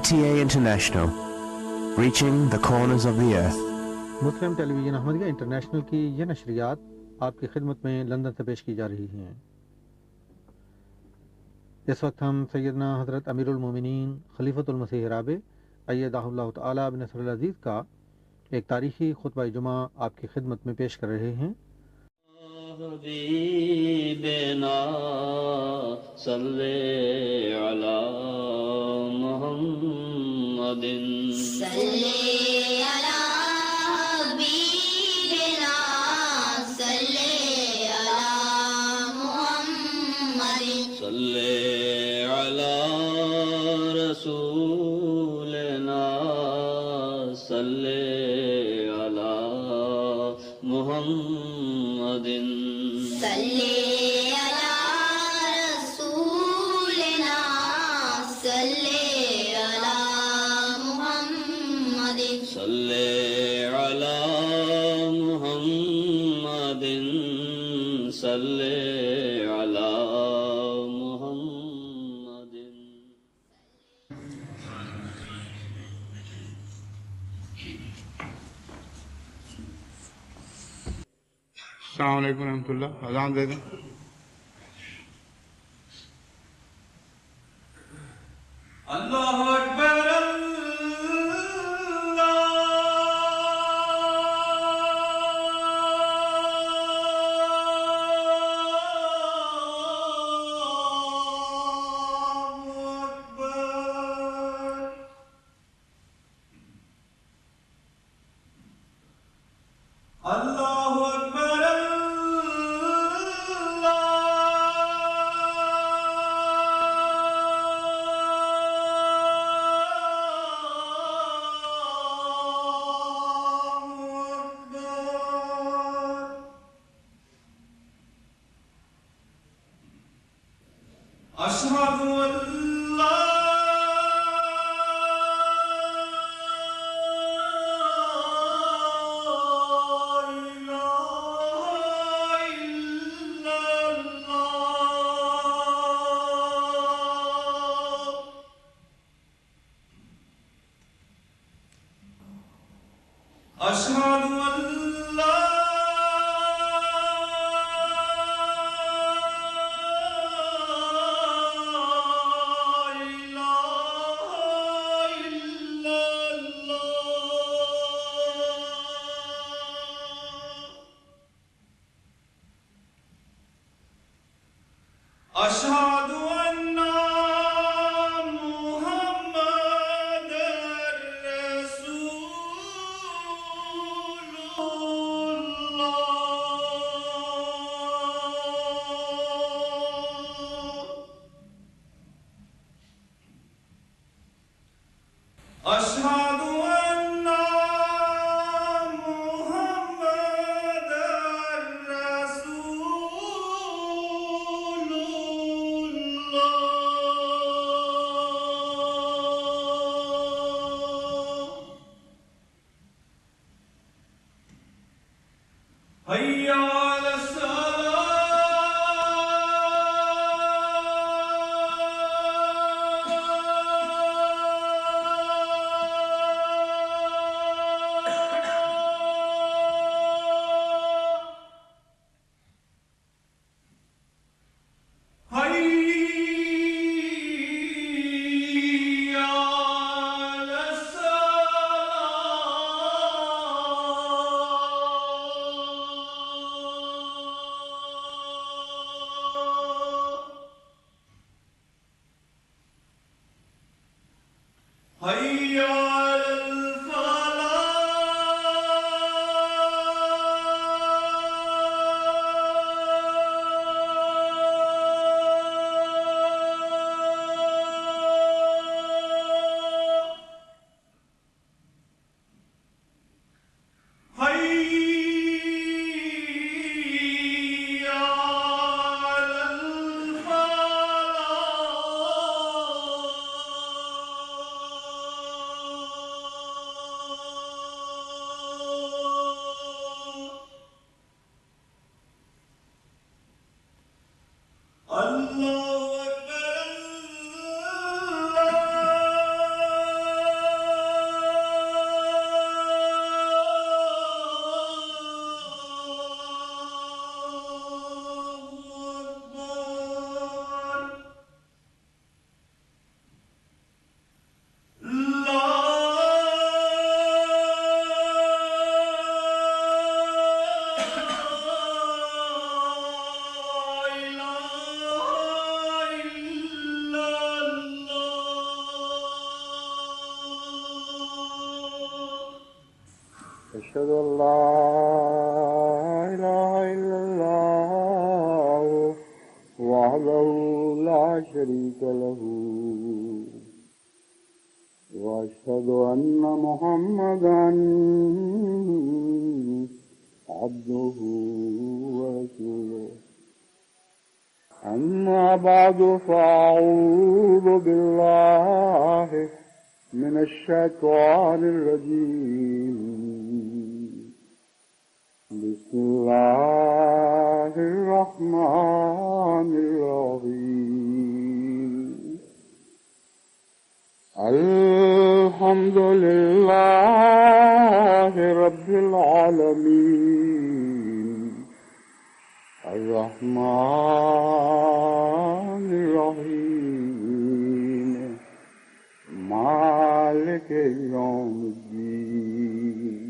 NTA International, reaching the corners of the earth. Muslim television Ahmadiyya international کی یہ نشریات آپ کی خدمت میں لندن سے پیش کی جا رہی ہیں۔ اس وقت ہم سیدنا حضرت امیر المومنین خلیفۃ المسیح رابع ایدہ اللہ تعالی بنصر العزیز کا ایک تاریخی خطبہ جمعہ آپ کی خدمت میں پیش کر رہے ہیں۔ حبیبنا صلی علی محمد صلی علی رسولنا صلی علی محمد صلی علی رسولنا صلی علی محمد صلی علی محمد صلی علی محمد۔ السلام علیکم ورحمۃ اللہ۔ اذان دے دیں۔ اللہ اکبر اللہ اکبر اشہد ان لا اشہد ان لا الہ الا اللہ اشہد ان محمد رسول اللہ اشہد ان محمد رسول اللہ حی علی الصلاۃ حی علی الصلاۃ أشهد أن لا إله إلا الله وحده لا شريك له وأشهد أن محمدا عبده ورسوله أما بعد فأعوذ بالله من الشيطان الرجيم بسم الله الرحمن الرحيم الحمد لله رب العالمين الرحمن الرحيم مالك يوم الدين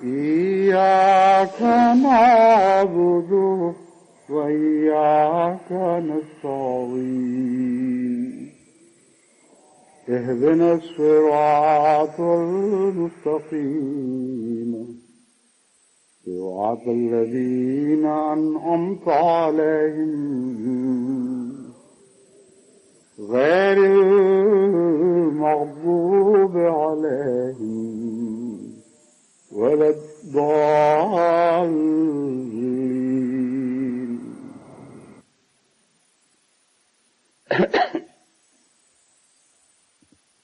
إياك نعبد وإياك نستعين اهدنا الصراط المستقيم صراط الذين أنعمت عليهم غير المغضوب عليهم ولا الضالين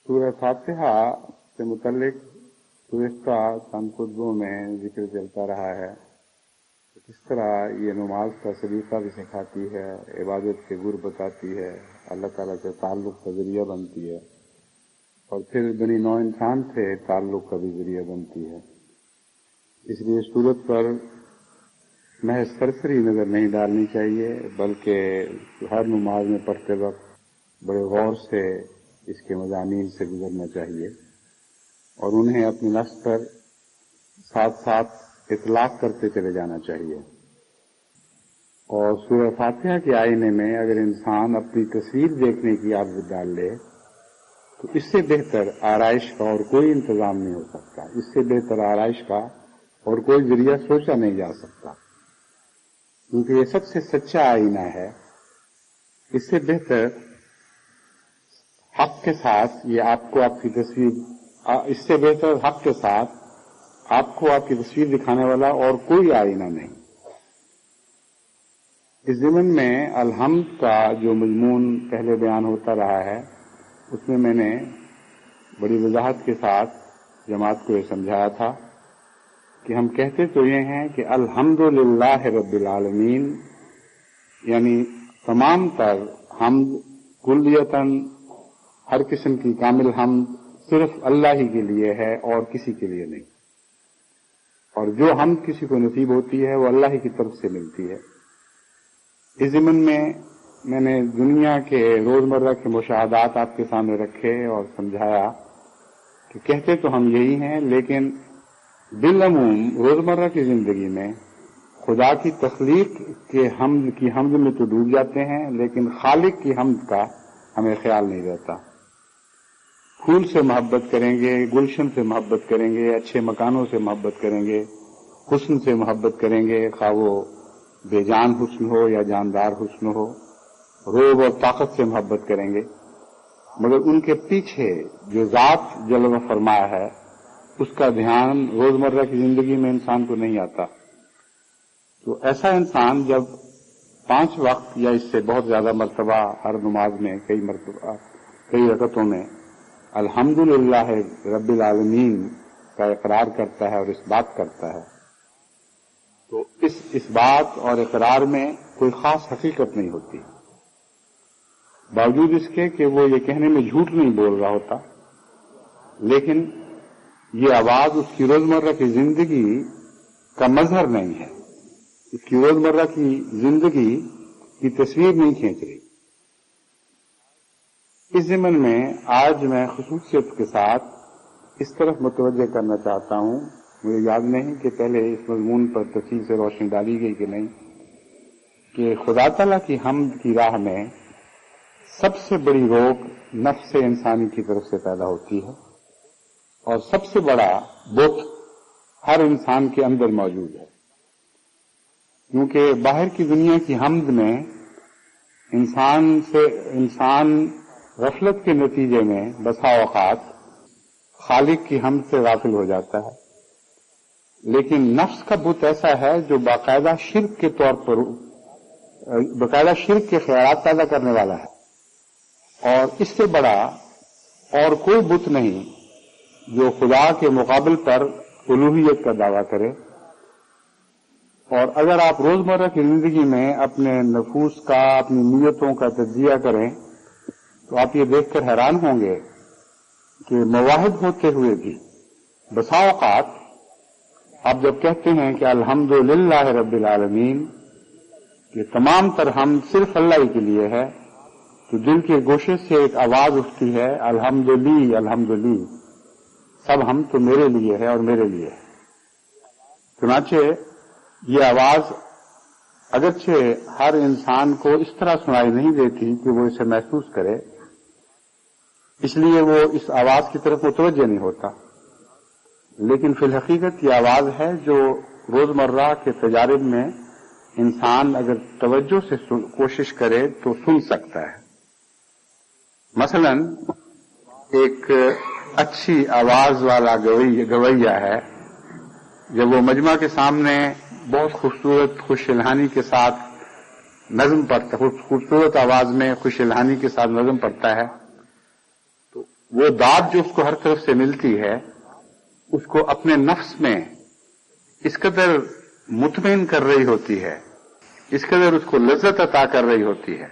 سورہ فاتحہ سے متعلق گزشتہ چند خطبوں میں ذکر چلتا رہا ہے کس طرح یہ نماز کا سلیقہ بھی سکھاتی ہے، عبادت کے گر بتاتی ہے، اللہ تعالیٰ سے تعلق کا ذریعہ بنتی ہے، اور پھر بنی نوع انسان سے تعلق کا بھی ذریعہ بنتی ہے۔ اس لیے صورت پر محض سرسری نظر نہیں ڈالنی چاہیے، بلکہ ہر نماز میں پڑھتے وقت بڑے غور سے اس کے مضامین سے گزرنا چاہیے اور انہیں اپنے نفس پر ساتھ ساتھ اطلاق کرتے چلے جانا چاہیے۔ اور سورہ فاتحہ کے آئینے میں اگر انسان اپنی تصویر دیکھنے کی عادت ڈال لے تو اس سے بہتر آرائش کا اور کوئی انتظام نہیں ہو سکتا، اس سے بہتر آرائش کا اور کوئی ذریعہ سوچا نہیں جا سکتا، کیونکہ یہ سب سے سچا آئینہ ہے۔ اس سے بہتر حق کے ساتھ یہ آپ کو آپ کی تصویر، اس سے بہتر حق کے ساتھ آپ کو آپ کی تصویر دکھانے والا اور کوئی آئینہ نہیں۔ اس ضمن میں الحمد کا جو مضمون پہلے بیان ہوتا رہا ہے اس میں میں نے بڑی وضاحت کے ساتھ جماعت کو یہ سمجھایا تھا کہ ہم کہتے تو یہ ہیں کہ الحمدللہ رب العالمین، یعنی تمام تر حمد کلیتاً ہر قسم کی کامل حمد صرف اللہ ہی کے لیے ہے اور کسی کے لیے نہیں، اور جو حمد کسی کو نصیب ہوتی ہے وہ اللہ ہی کی طرف سے ملتی ہے۔ اس ضمن میں نے دنیا کے روزمرہ کے مشاہدات آپ کے سامنے رکھے اور سمجھایا کہ کہتے تو ہم یہی ہیں، لیکن بالعموم روزمرہ کی زندگی میں خدا کی تخلیق کی حمد میں تو ڈوب جاتے ہیں، لیکن خالق کی حمد کا ہمیں خیال نہیں رہتا۔ پھول سے محبت کریں گے، گلشن سے محبت کریں گے، اچھے مکانوں سے محبت کریں گے، حسن سے محبت کریں گے، خواہ وہ بے جان حسن ہو یا جاندار حسن ہو، روب اور طاقت سے محبت کریں گے، مگر ان کے پیچھے جو ذات جلوہ فرمایا ہے اس کا دھیان روزمرہ کی زندگی میں انسان کو نہیں آتا۔ تو ایسا انسان جب 5 وقت یا اس سے بہت زیادہ مرتبہ ہر نماز میں کئی رکعتوں میں الحمدللہ رب العالمین کا اقرار کرتا ہے اور اس بات کرتا ہے، تو اس بات اور اقرار میں کوئی خاص حقیقت نہیں ہوتی، باوجود اس کے کہ وہ یہ کہنے میں جھوٹ نہیں بول رہا ہوتا، لیکن یہ آواز اس کی روزمرہ کی زندگی کا مظہر نہیں ہے، اس کی روزمرہ کی زندگی کی تصویر نہیں کھینچ رہی۔ اس ضمن میں آج میں خصوصیت کے ساتھ اس طرف متوجہ کرنا چاہتا ہوں، مجھے یاد نہیں کہ پہلے اس مضمون پر تفصیل سے روشنی ڈالی گئی کہ نہیں، کہ خدا تعالیٰ کی حمد کی راہ میں سب سے بڑی روک نفس انسانی کی طرف سے پیدا ہوتی ہے، اور سب سے بڑا بت ہر انسان کے اندر موجود ہے، کیونکہ باہر کی دنیا کی حمد میں انسان غفلت کے نتیجے میں بسا اوقات خالق کی حمد سے غافل ہو جاتا ہے، لیکن نفس کا بت ایسا ہے جو باقاعدہ شرک کے طور پر باقاعدہ شرک کے خیالات پیدا کرنے والا ہے، اور اس سے بڑا اور کوئی بت نہیں جو خدا کے مقابل پر الوہیت کا دعویٰ کرے۔ اور اگر آپ روزمرہ کی زندگی میں اپنے نفوس کا، اپنی نیتوں کا تجزیہ کریں تو آپ یہ دیکھ کر حیران ہوں گے کہ مواحد ہوتے ہوئے بھی بسا اوقات آپ جب کہتے ہیں کہ الحمدللہ رب العالمین، کہ تمام تر حمد صرف اللہ ہی کے لیے ہے، تو دل کے گوشے سے ایک آواز اٹھتی ہے، الحمدلی الحمدلی، سب ہم تو میرے لیے ہے اور میرے لیے ہے۔ چنانچہ یہ آواز اگرچہ ہر انسان کو اس طرح سنائی نہیں دیتی کہ وہ اسے محسوس کرے، اس لیے وہ اس آواز کی طرف متوجہ نہیں ہوتا، لیکن فی الحقیقت یہ آواز ہے جو روزمرہ کے تجارب میں انسان اگر توجہ سے کوشش کرے تو سن سکتا ہے۔ مثلا ایک اچھی آواز والا گویہ ہے، جب وہ مجمع کے سامنے بہت خوبصورت خوش الحانی کے ساتھ نظم پڑھتا، خوبصورت آواز میں خوش الحانی کے ساتھ نظم پڑھتا ہے، تو وہ داد جو اس کو ہر طرف سے ملتی ہے اس کو اپنے نفس میں اس قدر مطمئن کر رہی ہوتی ہے، اس قدر اس کو لذت عطا کر رہی ہوتی ہے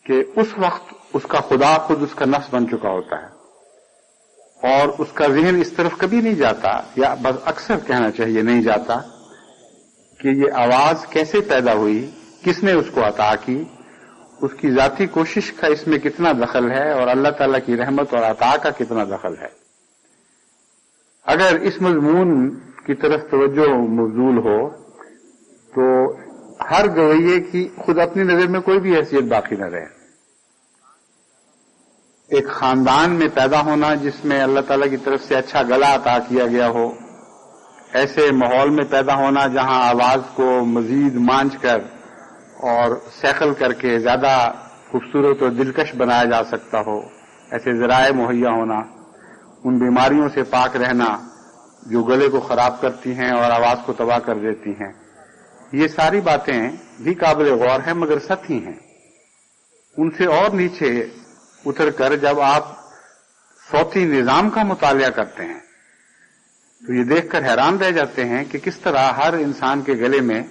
کہ اس وقت اس کا خدا خود اس کا نفس بن چکا ہوتا ہے، اور اس کا ذہن اس طرف کبھی نہیں جاتا، یا بس اکثر کہنا چاہیے نہیں جاتا کہ یہ آواز کیسے پیدا ہوئی، کس نے اس کو عطا کی، اس کی ذاتی کوشش کا اس میں کتنا دخل ہے، اور اللہ تعالیٰ کی رحمت اور عطا کا کتنا دخل ہے۔ اگر اس مضمون کی طرف توجہ مبذول ہو تو ہر گویے کی خود اپنی نظر میں کوئی بھی حیثیت باقی نہ رہے۔ ایک خاندان میں پیدا ہونا جس میں اللہ تعالیٰ کی طرف سے اچھا گلا عطا کیا گیا ہو، ایسے ماحول میں پیدا ہونا جہاں آواز کو مزید مانچ کر اور سیکل کر کے زیادہ خوبصورت اور دلکش بنایا جا سکتا ہو، ایسے ذرائع مہیا ہونا، ان بیماریوں سے پاک رہنا جو گلے کو خراب کرتی ہیں اور آواز کو تباہ کر دیتی ہیں، یہ ساری باتیں بھی قابل غور ہیں مگر سطحی ہیں۔ ان سے اور نیچے اتر کر جب آپ صوتی نظام کا مطالعہ کرتے ہیں تو یہ دیکھ کر حیران رہ جاتے ہیں کہ کس طرح ہر انسان کے گلے میں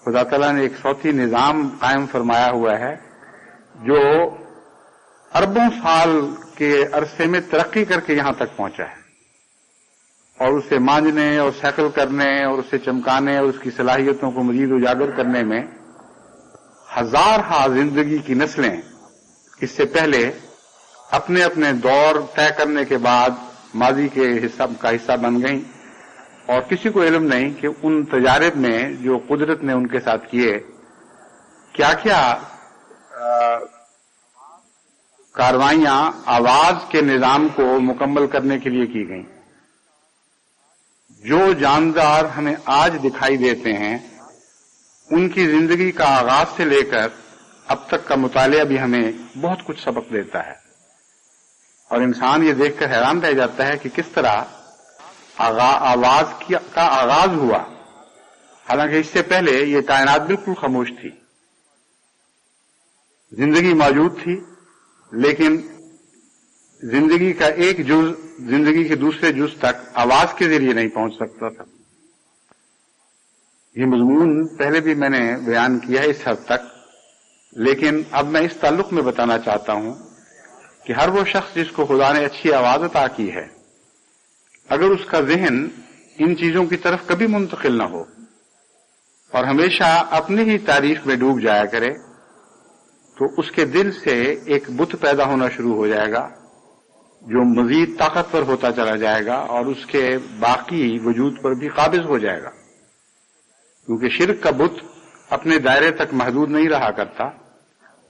خدا تعالیٰ نے ایک صوتی نظام قائم فرمایا ہوا ہے جو اربوں سال کے عرصے میں ترقی کر کے یہاں تک پہنچا ہے، اور اسے مانجنے اور سیکل کرنے اور اسے چمکانے اور اس کی صلاحیتوں کو مزید اجاگر کرنے میں ہزارہ زندگی کی نسلیں اس سے پہلے اپنے اپنے دور طے کرنے کے بعد ماضی کے حصہ بن گئیں، اور کسی کو علم نہیں کہ ان تجارب میں جو قدرت نے ان کے ساتھ کیے کیا کیا کاروائیاں آواز کے نظام کو مکمل کرنے کے لیے کی گئیں۔ جو جاندار ہمیں آج دکھائی دیتے ہیں ان کی زندگی کا آغاز سے لے کر اب تک کا مطالعہ بھی ہمیں بہت کچھ سبق دیتا ہے، اور انسان یہ دیکھ کر حیران رہ جاتا ہے کہ کس طرح آواز کا آغاز ہوا، حالانکہ اس سے پہلے یہ کائنات بالکل خاموش تھی، زندگی موجود تھی لیکن زندگی کا ایک جز زندگی کے دوسرے جز تک آواز کے ذریعے نہیں پہنچ سکتا تھا۔ یہ مضمون پہلے بھی میں نے بیان کیا ہے اس حد تک، لیکن اب میں اس تعلق میں بتانا چاہتا ہوں کہ ہر وہ شخص جس کو خدا نے اچھی آواز عطا کی ہے، اگر اس کا ذہن ان چیزوں کی طرف کبھی منتقل نہ ہو اور ہمیشہ اپنی ہی تعریف میں ڈوب جایا کرے تو اس کے دل سے ایک بت پیدا ہونا شروع ہو جائے گا جو مزید طاقتور ہوتا چلا جائے گا اور اس کے باقی وجود پر بھی قابض ہو جائے گا، کیونکہ شرک کا بت اپنے دائرے تک محدود نہیں رہا کرتا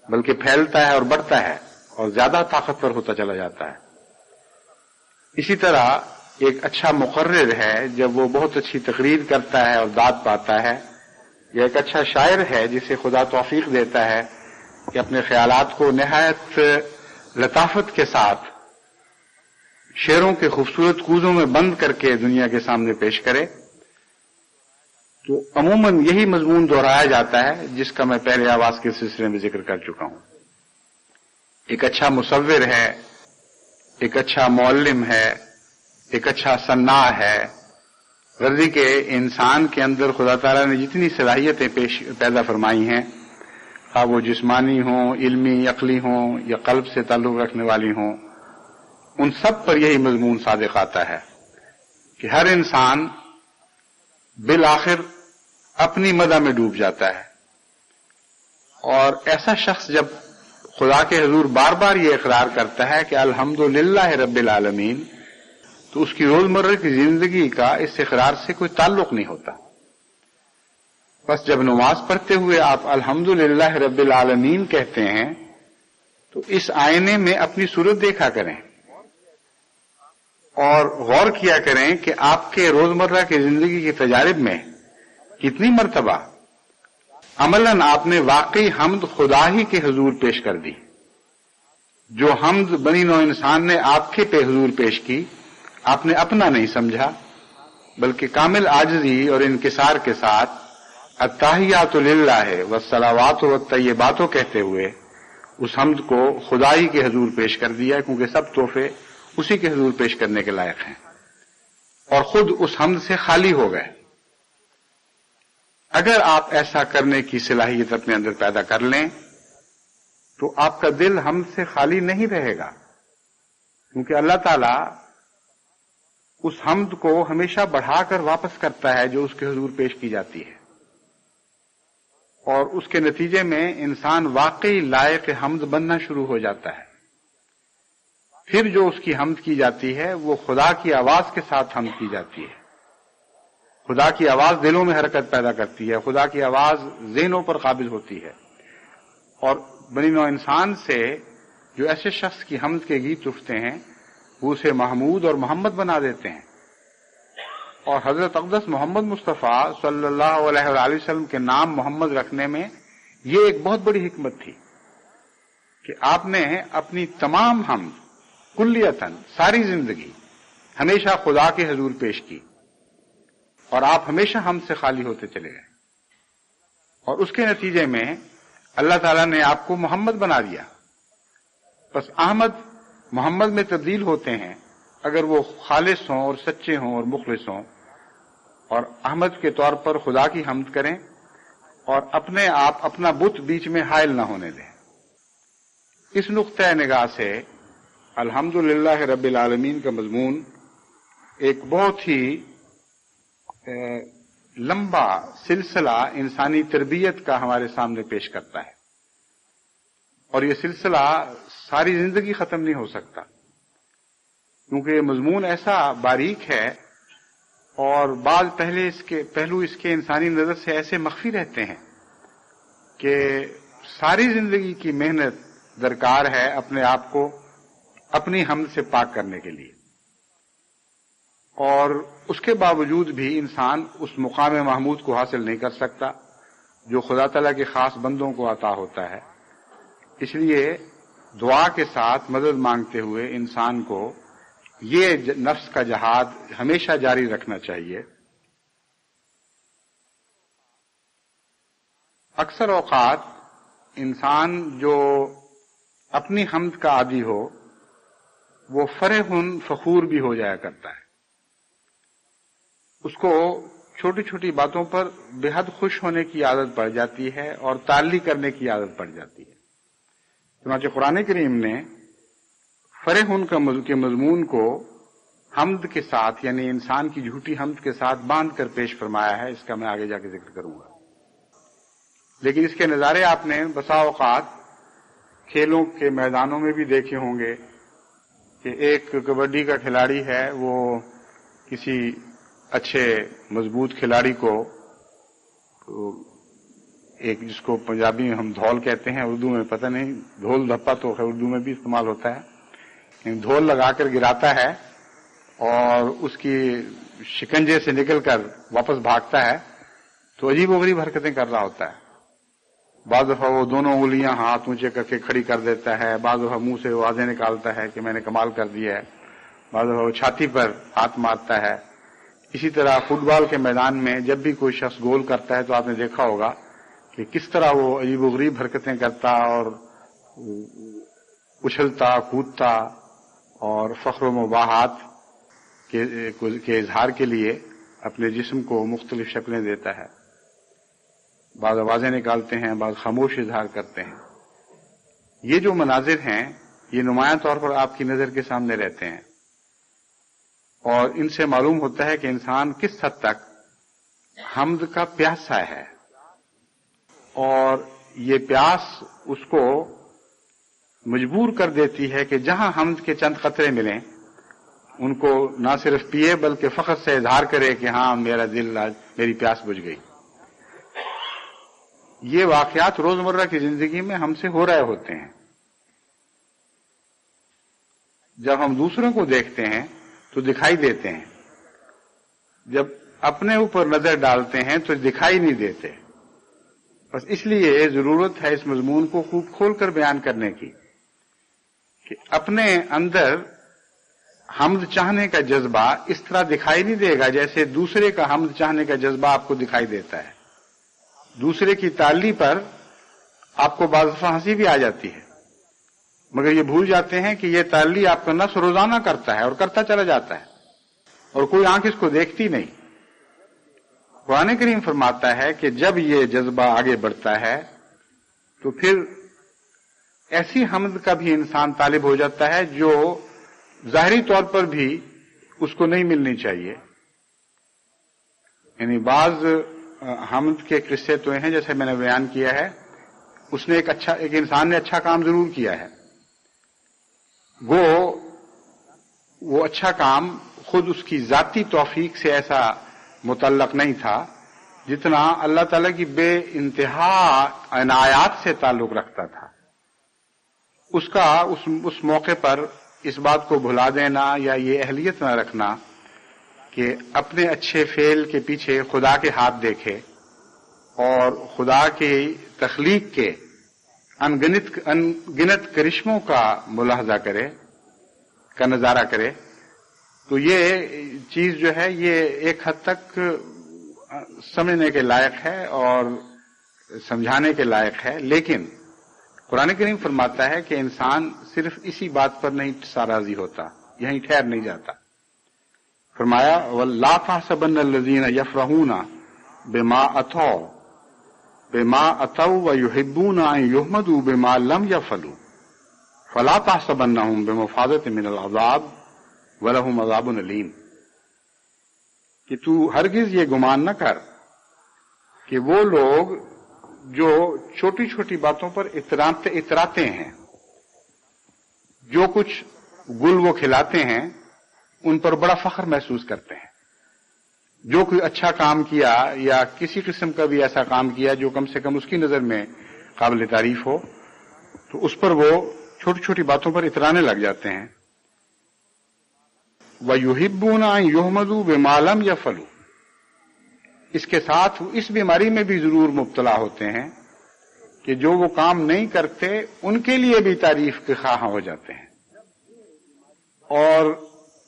بلکہ پھیلتا ہے اور بڑھتا ہے اور زیادہ طاقتور ہوتا چلا جاتا ہے۔ اسی طرح ایک اچھا مقرر ہے جب وہ بہت اچھی تقریر کرتا ہے اور داد پاتا ہے، یا ایک اچھا شاعر ہے جسے خدا توفیق دیتا ہے کہ اپنے خیالات کو نہایت لطافت کے ساتھ شعروں کے خوبصورت کوزوں میں بند کر کے دنیا کے سامنے پیش کرے، تو عموماً یہی مضمون دہرایا جاتا ہے جس کا میں پہلے آواز کے سلسلے میں ذکر کر چکا ہوں۔ ایک اچھا مصور ہے، ایک اچھا معلم ہے، ایک اچھا صناع ہے، غرضی کہ انسان کے اندر خدا تعالیٰ نے جتنی صلاحیتیں پیدا فرمائی ہیں، خواہ وہ جسمانی ہوں، علمی، عقلی ہوں، یا قلب سے تعلق رکھنے والی ہوں، ان سب پر یہی مضمون صادق آتا ہے کہ ہر انسان بالآخر اپنی مدح میں ڈوب جاتا ہے، اور ایسا شخص جب خدا کے حضور بار بار یہ اقرار کرتا ہے کہ الحمدللہ رب العالمین، تو اس کی روزمرہ کی زندگی کا اس اقرار سے کوئی تعلق نہیں ہوتا۔ بس جب نماز پڑھتے ہوئے آپ الحمدللہ رب العالمین کہتے ہیں تو اس آئینے میں اپنی صورت دیکھا کریں اور غور کیا کریں کہ آپ کے روزمرہ کی زندگی کی تجارب میں کتنی مرتبہ عملاً آپ نے واقعی حمد خدا ہی کے حضور پیش کر دی۔ جو حمد بنی نوع انسان نے آپ کے پہ حضور پیش کی، آپ نے اپنا نہیں سمجھا، بلکہ کامل عاجزی اور انکسار کے ساتھ التحیات للہ والصلوات والطیبات کہتے ہوئے اس حمد کو خدائی کے حضور پیش کر دیا، کیونکہ سب تحفے اسی کے حضور پیش کرنے کے لائق ہیں، اور خود اس حمد سے خالی ہو گئے۔ اگر آپ ایسا کرنے کی صلاحیت اپنے اندر پیدا کر لیں تو آپ کا دل حمد سے خالی نہیں رہے گا، کیونکہ اللہ تعالیٰ اس حمد کو ہمیشہ بڑھا کر واپس کرتا ہے جو اس کے حضور پیش کی جاتی ہے، اور اس کے نتیجے میں انسان واقعی لائق حمد بننا شروع ہو جاتا ہے۔ پھر جو اس کی حمد کی جاتی ہے وہ خدا کی آواز کے ساتھ حمد کی جاتی ہے۔ خدا کی آواز دلوں میں حرکت پیدا کرتی ہے، خدا کی آواز ذہنوں پر قابض ہوتی ہے، اور بنی نوع انسان سے جو ایسے شخص کی حمد کے گیت اٹھتے ہیں وہ اسے محمود اور محمد بنا دیتے ہیں۔ اور حضرت اقدس محمد مصطفیٰ صلی اللہ علیہ وآلہ وسلم کے نام محمد رکھنے میں یہ ایک بہت بڑی حکمت تھی کہ آپ نے اپنی تمام حمد کلیتاً ساری زندگی ہمیشہ خدا کے حضور پیش کی، اور آپ ہمیشہ حمد سے خالی ہوتے چلے گئے، اور اس کے نتیجے میں اللہ تعالیٰ نے آپ کو محمد بنا دیا۔ بس احمد محمد میں تبدیل ہوتے ہیں اگر وہ خالص ہوں اور سچے ہوں اور مخلص ہوں، اور احمد کے طور پر خدا کی حمد کریں اور اپنے آپ اپنا بت بیچ میں حائل نہ ہونے دیں۔ اس نقطۂ نگاہ سے الحمدللہ رب العالمین کا مضمون ایک بہت ہی لمبا سلسلہ انسانی تربیت کا ہمارے سامنے پیش کرتا ہے، اور یہ سلسلہ ساری زندگی ختم نہیں ہو سکتا، کیونکہ یہ مضمون ایسا باریک ہے اور بعض پہلو اس کے انسانی نظر سے ایسے مخفی رہتے ہیں کہ ساری زندگی کی محنت درکار ہے اپنے آپ کو اپنی حمد سے پاک کرنے کے لیے، اور اس کے باوجود بھی انسان اس مقام محمود کو حاصل نہیں کر سکتا جو خدا تعالیٰ کے خاص بندوں کو عطا ہوتا ہے۔ اس لیے دعا کے ساتھ مدد مانگتے ہوئے انسان کو یہ نفس کا جہاد ہمیشہ جاری رکھنا چاہیے۔ اکثر اوقات انسان جو اپنی حمد کا عادی ہو وہ فرحن فخور بھی ہو جایا کرتا ہے، اس کو چھوٹی چھوٹی باتوں پر بے حد خوش ہونے کی عادت پڑ جاتی ہے اور تعلی کرنے کی عادت پڑ جاتی ہے۔ چنانچہ قرآن کریم نے فرحن کے مضمون کو حمد کے ساتھ، یعنی انسان کی جھوٹی حمد کے ساتھ باندھ کر پیش فرمایا ہے، اس کا میں آگے جا کے ذکر کروں گا۔ لیکن اس کے نظارے آپ نے بسا اوقات کھیلوں کے میدانوں میں بھی دیکھے ہوں گے کہ ایک کبڈی کا کھلاڑی ہے، وہ کسی اچھے مضبوط کھلاڑی کو، ایک جس کو پنجابی میں ہم دھول کہتے ہیں، اردو میں پتہ نہیں، دھول دھپا تو اردو میں بھی استعمال ہوتا ہے، دھول لگا کر گراتا ہے اور اس کی شکنجے سے نکل کر واپس بھاگتا ہے تو عجیب و غریب حرکتیں کر رہا ہوتا ہے. بعض دفعہ وہ دونوں انگلیاں ہاتھ اونچے کر کے کھڑی کر دیتا ہے، بعض دفعہ منہ سے آوازیں نکالتا ہے کہ میں نے کمال کر دیا ہے، بعض دفعہ وہ چھاتی پر ہاتھ مارتا ہے. اسی طرح فٹ بال کے میدان میں جب بھی کوئی شخص گول کرتا ہے تو آپ نے دیکھا ہوگا کہ کس طرح وہ عجیب و غریب حرکتیں کرتا اور اچھلتا کودتا اور فخر و مباحات کے اظہار کے لیے اپنے جسم کو مختلف شکلیں دیتا ہے. بعض آوازیں نکالتے ہیں، بعض خاموش اظہار کرتے ہیں. یہ جو مناظر ہیں یہ نمایاں طور پر آپ کی نظر کے سامنے رہتے ہیں اور ان سے معلوم ہوتا ہے کہ انسان کس حد تک حمد کا پیاسا ہے، اور یہ پیاس اس کو مجبور کر دیتی ہے کہ جہاں حمد کے چند قطرے ملیں ان کو نہ صرف پیے بلکہ فخر سے اظہار کرے کہ ہاں میرا دل آج میری پیاس بجھ گئی. یہ واقعات روزمرہ کی زندگی میں ہم سے ہو رہے ہوتے ہیں. جب ہم دوسروں کو دیکھتے ہیں تو دکھائی دیتے ہیں، جب اپنے اوپر نظر ڈالتے ہیں تو دکھائی نہیں دیتے. بس اس لیے ضرورت ہے اس مضمون کو خوب کھول کر بیان کرنے کی کہ اپنے اندر حمد چاہنے کا جذبہ اس طرح دکھائی نہیں دے گا جیسے دوسرے کا حمد چاہنے کا جذبہ آپ کو دکھائی دیتا ہے. دوسرے کی تعلی پر آپ کو بعض دفعہ ہنسی بھی آ جاتی ہے، مگر یہ بھول جاتے ہیں کہ یہ تعلی آپ کا نفس روزانہ کرتا ہے اور کرتا چلا جاتا ہے اور کوئی آنکھ اس کو دیکھتی نہیں. قرآن کریم فرماتا ہے کہ جب یہ جذبہ آگے بڑھتا ہے تو پھر ایسی حمد کا بھی انسان طالب ہو جاتا ہے جو ظاہری طور پر بھی اس کو نہیں ملنی چاہیے. یعنی بعض حمد کے قصے تو ہیں جیسے میں نے بیان کیا ہے، اس نے ایک انسان نے اچھا کام ضرور کیا ہے، وہ اچھا کام خود اس کی ذاتی توفیق سے ایسا متعلق نہیں تھا جتنا اللہ تعالیٰ کی بے انتہا عنایات سے تعلق رکھتا تھا. اس کا اس موقع پر اس بات کو بھلا دینا یا یہ اہلیت نہ رکھنا کہ اپنے اچھے فعل کے پیچھے خدا کے ہاتھ دیکھے اور خدا کی تخلیق کے انگنت کرشموں کا ملاحظہ کرے، کا نظارہ کرے، تو یہ چیز جو ہے یہ ایک حد تک سمجھنے کے لائق ہے اور سمجھانے کے لائق ہے. لیکن قرآن کریم فرماتا ہے کہ انسان صرف اسی بات پر نہیں راضی ہوتا، یہیں ٹھہر نہیں جاتا. فرمایا وَلَا تَحْسَبَنَّ الَّذِينَ يَفْرَحُونَ بِمَا أَتَوْا وَيُحِبُّونَ أَن يُحْمَدُوا بِمَا لَمْ يَفْعَلُوا فَلَا تَحْسَبَنَّهُمْ بِمَفَازَةٍ مِنَ الْعَذَابِ وَلَهُمْ عَذَابٌ أَلِيمٌ. کہ تو ہرگز یہ گمان نہ کر کہ وہ لوگ جو چھوٹی چھوٹی باتوں پر اتراتے ہیں، جو کچھ گل وہ کھلاتے ہیں ان پر بڑا فخر محسوس کرتے ہیں. جو کوئی اچھا کام کیا یا کسی قسم کا بھی ایسا کام کیا جو کم سے کم اس کی نظر میں قابل تعریف ہو تو اس پر وہ چھوٹی چھوٹی باتوں پر اترانے لگ جاتے ہیں. وَيُحِبُّونَ أَن يُحْمَدُوا بِمَا لَمْ يَفْعَلُوا. اس کے ساتھ اس بیماری میں بھی ضرور مبتلا ہوتے ہیں کہ جو وہ کام نہیں کرتے ان کے لیے بھی تعریف کے خواہاں ہو جاتے ہیں. اور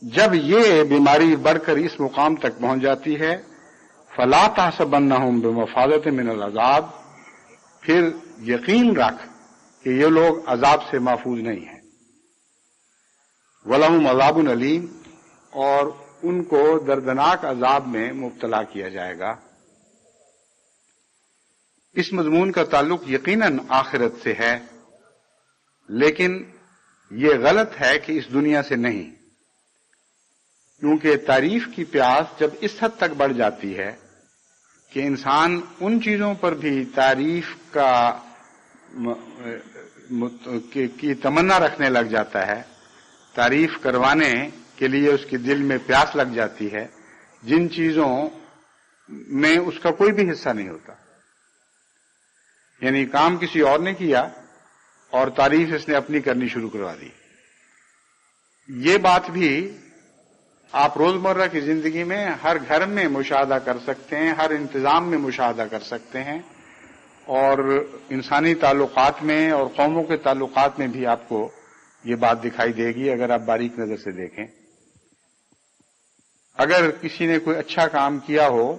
جب یہ بیماری بڑھ کر اس مقام تک پہنچ جاتی ہے فَلَا تَحْسَبَنَّهُمْ بِمَفَازَةٍ مِنَ الْعَذَابِ، پھر یقین رکھ کہ یہ لوگ عذاب سے محفوظ نہیں ہیں. وَلَهُمْ عَذَابٌ أَلِيمٌ، اور ان کو دردناک عذاب میں مبتلا کیا جائے گا. اس مضمون کا تعلق یقیناً آخرت سے ہے، لیکن یہ غلط ہے کہ اس دنیا سے نہیں، کیونکہ تعریف کی پیاس جب اس حد تک بڑھ جاتی ہے کہ انسان ان چیزوں پر بھی تعریف کی تمنا رکھنے لگ جاتا ہے، تعریف کروانے کے لیے اس کے دل میں پیاس لگ جاتی ہے جن چیزوں میں اس کا کوئی بھی حصہ نہیں ہوتا. یعنی کام کسی اور نے کیا اور تعریف اس نے اپنی کرنی شروع کروا دی. یہ بات بھی آپ روزمرہ کی زندگی میں ہر گھر میں مشاہدہ کر سکتے ہیں، ہر انتظام میں مشاہدہ کر سکتے ہیں، اور انسانی تعلقات میں اور قوموں کے تعلقات میں بھی آپ کو یہ بات دکھائی دے گی اگر آپ باریک نظر سے دیکھیں۔ اگر کسی نے کوئی اچھا کام کیا ہو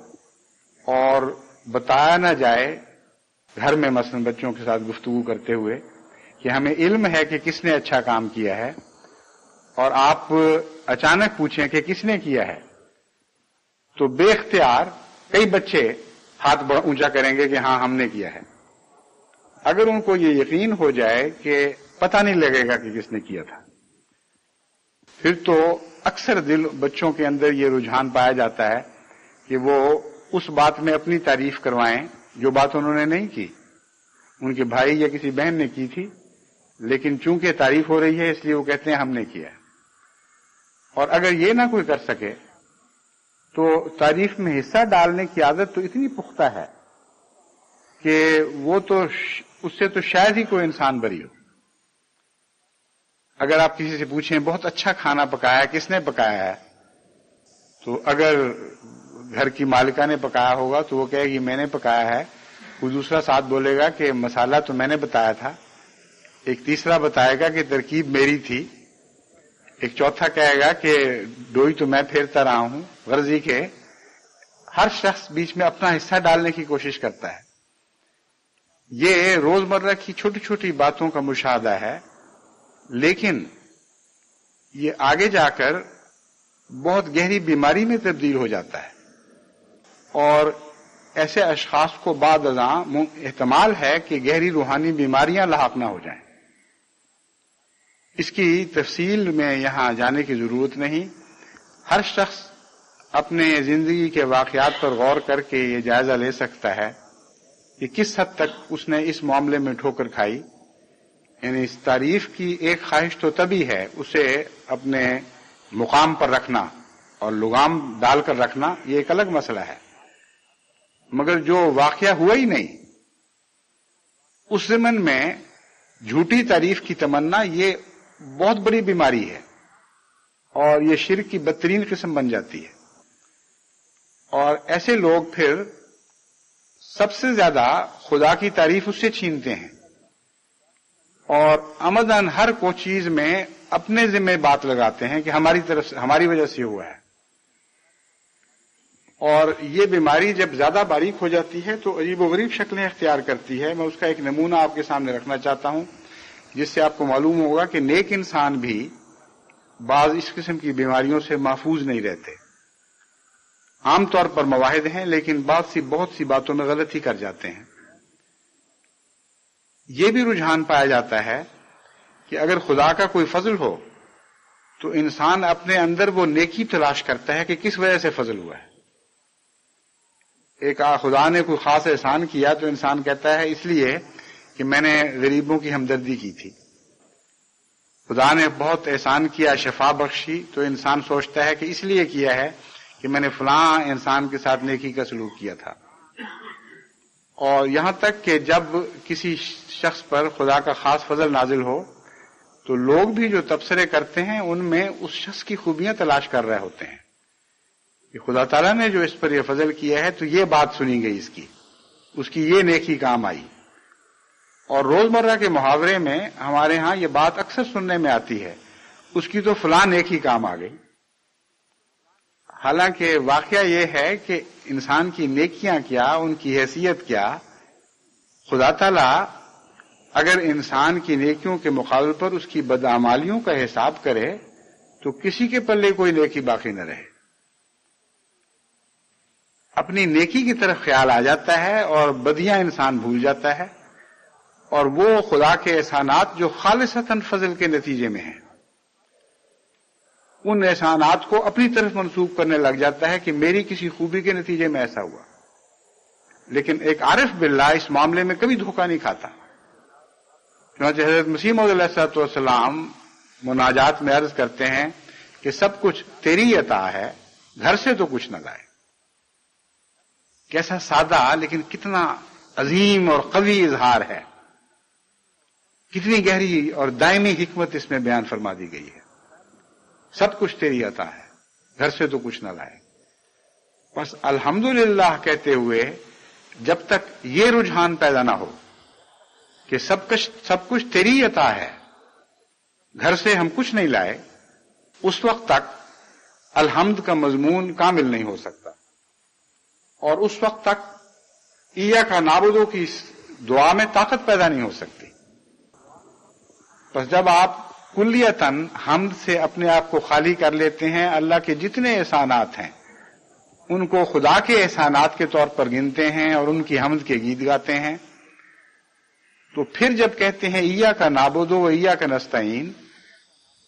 اور بتایا نہ جائے گھر میں مثلا بچوں کے ساتھ گفتگو کرتے ہوئے کہ ہمیں علم ہے کہ کس نے اچھا کام کیا ہے، اور آپ اچانک پوچھیں کہ کس نے کیا ہے، تو بے اختیار کئی بچے ہاتھ اونچا کریں گے کہ ہاں ہم نے کیا ہے۔ اگر ان کو یہ یقین ہو جائے کہ پتہ نہیں لگے گا کہ کس نے کیا تھا، پھر تو اکثر بچوں کے اندر یہ رجحان پایا جاتا ہے کہ وہ اس بات میں اپنی تعریف کروائیں جو بات انہوں نے نہیں کی، ان کے بھائی یا کسی بہن نے کی تھی، لیکن چونکہ تعریف ہو رہی ہے اس لیے وہ کہتے ہیں ہم نے کیا ہے۔ اور اگر یہ نہ کوئی کر سکے تو تعریف میں حصہ ڈالنے کی عادت تو اتنی پختہ ہے کہ وہ تو اس سے تو شاید ہی کوئی انسان بری ہو۔ اگر آپ کسی سے پوچھیں بہت اچھا کھانا پکایا کس نے پکایا ہے، تو اگر گھر کی مالکہ نے پکایا ہوگا تو وہ کہے گی میں نے پکایا ہے، کوئی دوسرا ساتھ بولے گا کہ مسالہ تو میں نے بتایا تھا، ایک تیسرا بتائے گا کہ ترکیب میری تھی، ایک چوتھا کہے گا کہ ڈوئی تو میں پھیرتا رہا ہوں۔ غرضی کے ہر شخص بیچ میں اپنا حصہ ڈالنے کی کوشش کرتا ہے۔ یہ روزمرہ کی چھوٹی چھوٹی باتوں کا مشاہدہ ہے، لیکن یہ آگے جا کر بہت گہری بیماری میں تبدیل ہو جاتا ہے، اور ایسے اشخاص کو بعد ازاں احتمال ہے کہ گہری روحانی بیماریاں لاحق نہ ہو جائیں۔ اس کی تفصیل میں یہاں جانے کی ضرورت نہیں، ہر شخص اپنے زندگی کے واقعات پر غور کر کے یہ جائزہ لے سکتا ہے کہ کس حد تک اس نے اس معاملے میں ٹھوکر کھائی۔ یعنی اس تعریف کی ایک خواہش تو تبھی ہے، اسے اپنے مقام پر رکھنا اور لگام ڈال کر رکھنا یہ ایک الگ مسئلہ ہے، مگر جو واقعہ ہوا ہی نہیں اس ضمن میں جھوٹی تعریف کی تمنا یہ بہت بڑی بیماری ہے، اور یہ شرک کی بدترین قسم بن جاتی ہے۔ اور ایسے لوگ پھر سب سے زیادہ خدا کی تعریف اس سے چھینتے ہیں، اور عمداً ہر کوئی چیز میں اپنے ذمہ بات لگاتے ہیں کہ ہماری طرف سے ہماری وجہ سے ہوا ہے۔ اور یہ بیماری جب زیادہ باریک ہو جاتی ہے تو عجیب و غریب شکلیں اختیار کرتی ہے۔ میں اس کا ایک نمونہ آپ کے سامنے رکھنا چاہتا ہوں جس سے آپ کو معلوم ہوگا کہ نیک انسان بھی بعض اس قسم کی بیماریوں سے محفوظ نہیں رہتے۔ عام طور پر مواحد ہیں لیکن بہت سی باتوں میں غلطی کر جاتے ہیں۔ یہ بھی رجحان پایا جاتا ہے کہ اگر خدا کا کوئی فضل ہو تو انسان اپنے اندر وہ نیکی تلاش کرتا ہے کہ کس وجہ سے فضل ہوا ہے۔ ایک خدا نے کوئی خاص احسان کیا تو انسان کہتا ہے اس لیے کہ میں نے غریبوں کی ہمدردی کی تھی۔ خدا نے بہت احسان کیا، شفا بخشی، تو انسان سوچتا ہے کہ اس لیے کیا ہے کہ میں نے فلاں انسان کے ساتھ نیکی کا سلوک کیا تھا۔ اور یہاں تک کہ جب کسی شخص پر خدا کا خاص فضل نازل ہو تو لوگ بھی جو تبصرے کرتے ہیں ان میں اس شخص کی خوبیاں تلاش کر رہے ہوتے ہیں کہ خدا تعالیٰ نے جو اس پر یہ فضل کیا ہے تو یہ بات سنی گئی، اس کی یہ نیکی کام آئی۔ اور روزمرہ کے محاورے میں ہمارے ہاں یہ بات اکثر سننے میں آتی ہے، اس کی تو فلاں نیکی کام آ گئی۔ حالانکہ واقعہ یہ ہے کہ انسان کی نیکیاں کیا، ان کی حیثیت کیا، خدا تعالیٰ اگر انسان کی نیکیوں کے مقابل پر اس کی بدعمالیوں کا حساب کرے تو کسی کے پلے کوئی نیکی باقی نہ رہے۔ اپنی نیکی کی طرف خیال آ جاتا ہے اور بدیاں انسان بھول جاتا ہے، اور وہ خدا کے احسانات جو خالصتاً فضل کے نتیجے میں ہیں ان احسانات کو اپنی طرف منسوب کرنے لگ جاتا ہے کہ میری کسی خوبی کے نتیجے میں ایسا ہوا۔ لیکن ایک عارف باللہ اس معاملے میں کبھی دھوکہ نہیں کھاتا۔ چنانچہ حضرت مسیح موعود علیہ الصلوۃ والسلام مناجات میں عرض کرتے ہیں کہ سب کچھ تیری عطا ہے، گھر سے تو کچھ نہ لائے۔ کیسا سادہ لیکن کتنا عظیم اور قوی اظہار ہے، کتنی گہری اور دائمی حکمت اس میں بیان فرما دی گئی ہے۔ سب کچھ تیری عطا ہے، گھر سے تو کچھ نہ لائے. بس الحمدللہ کہتے ہوئے جب تک یہ رجحان پیدا نہ ہو کہ سب کچھ تیری عطا ہے، گھر سے ہم کچھ نہیں لائے، اس وقت تک الحمد کا مضمون کامل نہیں ہو سکتا. اور اس وقت تک ایاک نعبدو کی دعا میں طاقت پیدا نہیں ہو سکتی. بس جب آپ کلیتاً حمد سے اپنے آپ کو خالی کر لیتے ہیں، اللہ کے جتنے احسانات ہیں ان کو خدا کے احسانات کے طور پر گنتے ہیں اور ان کی حمد کے گیت گاتے ہیں، تو پھر جب کہتے ہیں ایاک نعبدو و ایاک نستعین،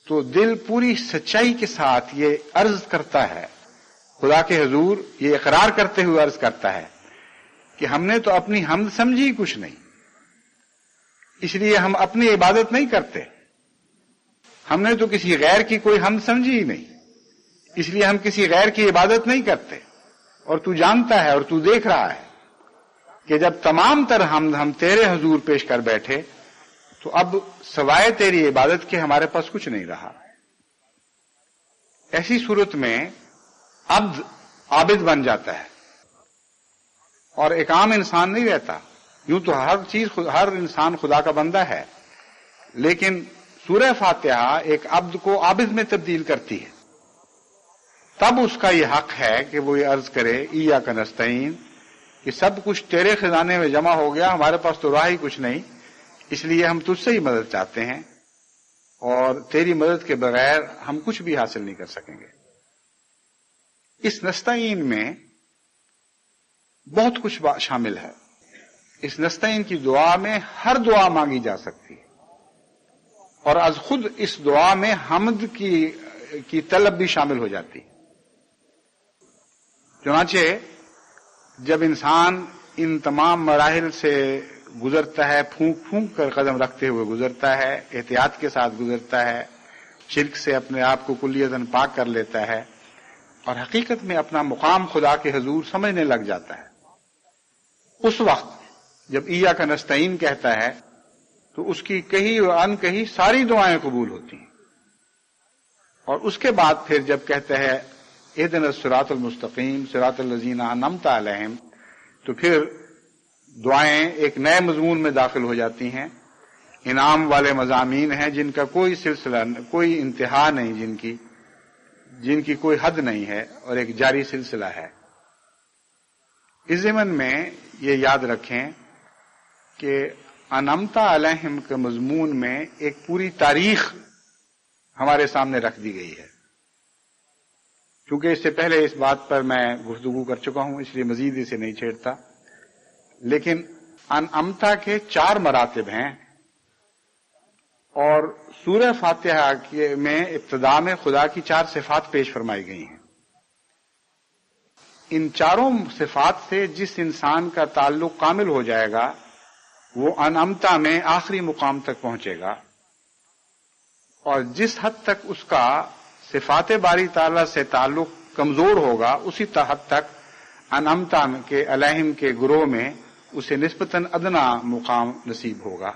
تو دل پوری سچائی کے ساتھ یہ عرض کرتا ہے خدا کے حضور، یہ اقرار کرتے ہوئے عرض کرتا ہے کہ ہم نے تو اپنی حمد سمجھی کچھ نہیں، اس لیے ہم اپنی عبادت نہیں کرتے. ہم نے تو کسی غیر کی کوئی حمد سمجھی ہی نہیں، اس لیے ہم کسی غیر کی عبادت نہیں کرتے. اور تو جانتا ہے اور تو دیکھ رہا ہے کہ جب تمام تر حمد ہم تیرے حضور پیش کر بیٹھے تو اب سوائے تیری عبادت کے ہمارے پاس کچھ نہیں رہا. ایسی صورت میں عبد عابد بن جاتا ہے اور ایک عام انسان نہیں رہتا. یوں تو ہر انسان خدا کا بندہ ہے، لیکن سورہ فاتحہ ایک عبد کو عابد میں تبدیل کرتی ہے. تب اس کا یہ حق ہے کہ وہ یہ عرض کرے ایاک نستعین، کہ سب کچھ تیرے خزانے میں جمع ہو گیا، ہمارے پاس تو راہ ہی کچھ نہیں، اس لیے ہم تجھ سے ہی مدد چاہتے ہیں اور تیری مدد کے بغیر ہم کچھ بھی حاصل نہیں کر سکیں گے. اس نستعین میں بہت کچھ شامل ہے. اس نستعین کی دعا میں ہر دعا مانگی جا سکتی ہے اور از خود اس دعا میں حمد کی طلب بھی شامل ہو جاتی ہے. چنانچہ جب انسان ان تمام مراحل سے گزرتا ہے، پھونک پھونک کر قدم رکھتے ہوئے گزرتا ہے، احتیاط کے ساتھ گزرتا ہے، شرک سے اپنے آپ کو کلیتاً پاک کر لیتا ہے اور حقیقت میں اپنا مقام خدا کے حضور سمجھنے لگ جاتا ہے، اس وقت جب ایاک نستعین کہتا ہے تو اس کی کہی و ان کہی ساری دعائیں قبول ہوتی ہیں. اور اس کے بعد پھر جب کہتا ہے اہدنا الصراط المستقیم صراط الذین انعمت علیہم، تو پھر دعائیں ایک نئے مضمون میں داخل ہو جاتی ہیں. انعام والے مضامین ہیں جن کا کوئی سلسلہ، کوئی انتہا نہیں، جن کی کوئی حد نہیں ہے اور ایک جاری سلسلہ ہے. اس ضمن میں یہ یاد رکھیں کہ انعمت علیہم کے مضمون میں ایک پوری تاریخ ہمارے سامنے رکھ دی گئی ہے. چونکہ اس سے پہلے اس بات پر میں گفتگو کر چکا ہوں، اس لیے مزید اسے نہیں چھیڑتا، لیکن انعمتا کے 4 مراتب ہیں اور سورہ فاتحہ میں ابتدا میں خدا کی 4 صفات پیش فرمائی گئی ہیں. ان 4 صفات سے جس انسان کا تعلق کامل ہو جائے گا وہ انعمتا میں آخری مقام تک پہنچے گا، اور جس حد تک اس کا صفات باری تعالیٰ سے تعلق کمزور ہوگا اسی حد تک انعمتا کے علیہم کے گروہ میں اسے نسبتاً ادنا مقام نصیب ہوگا.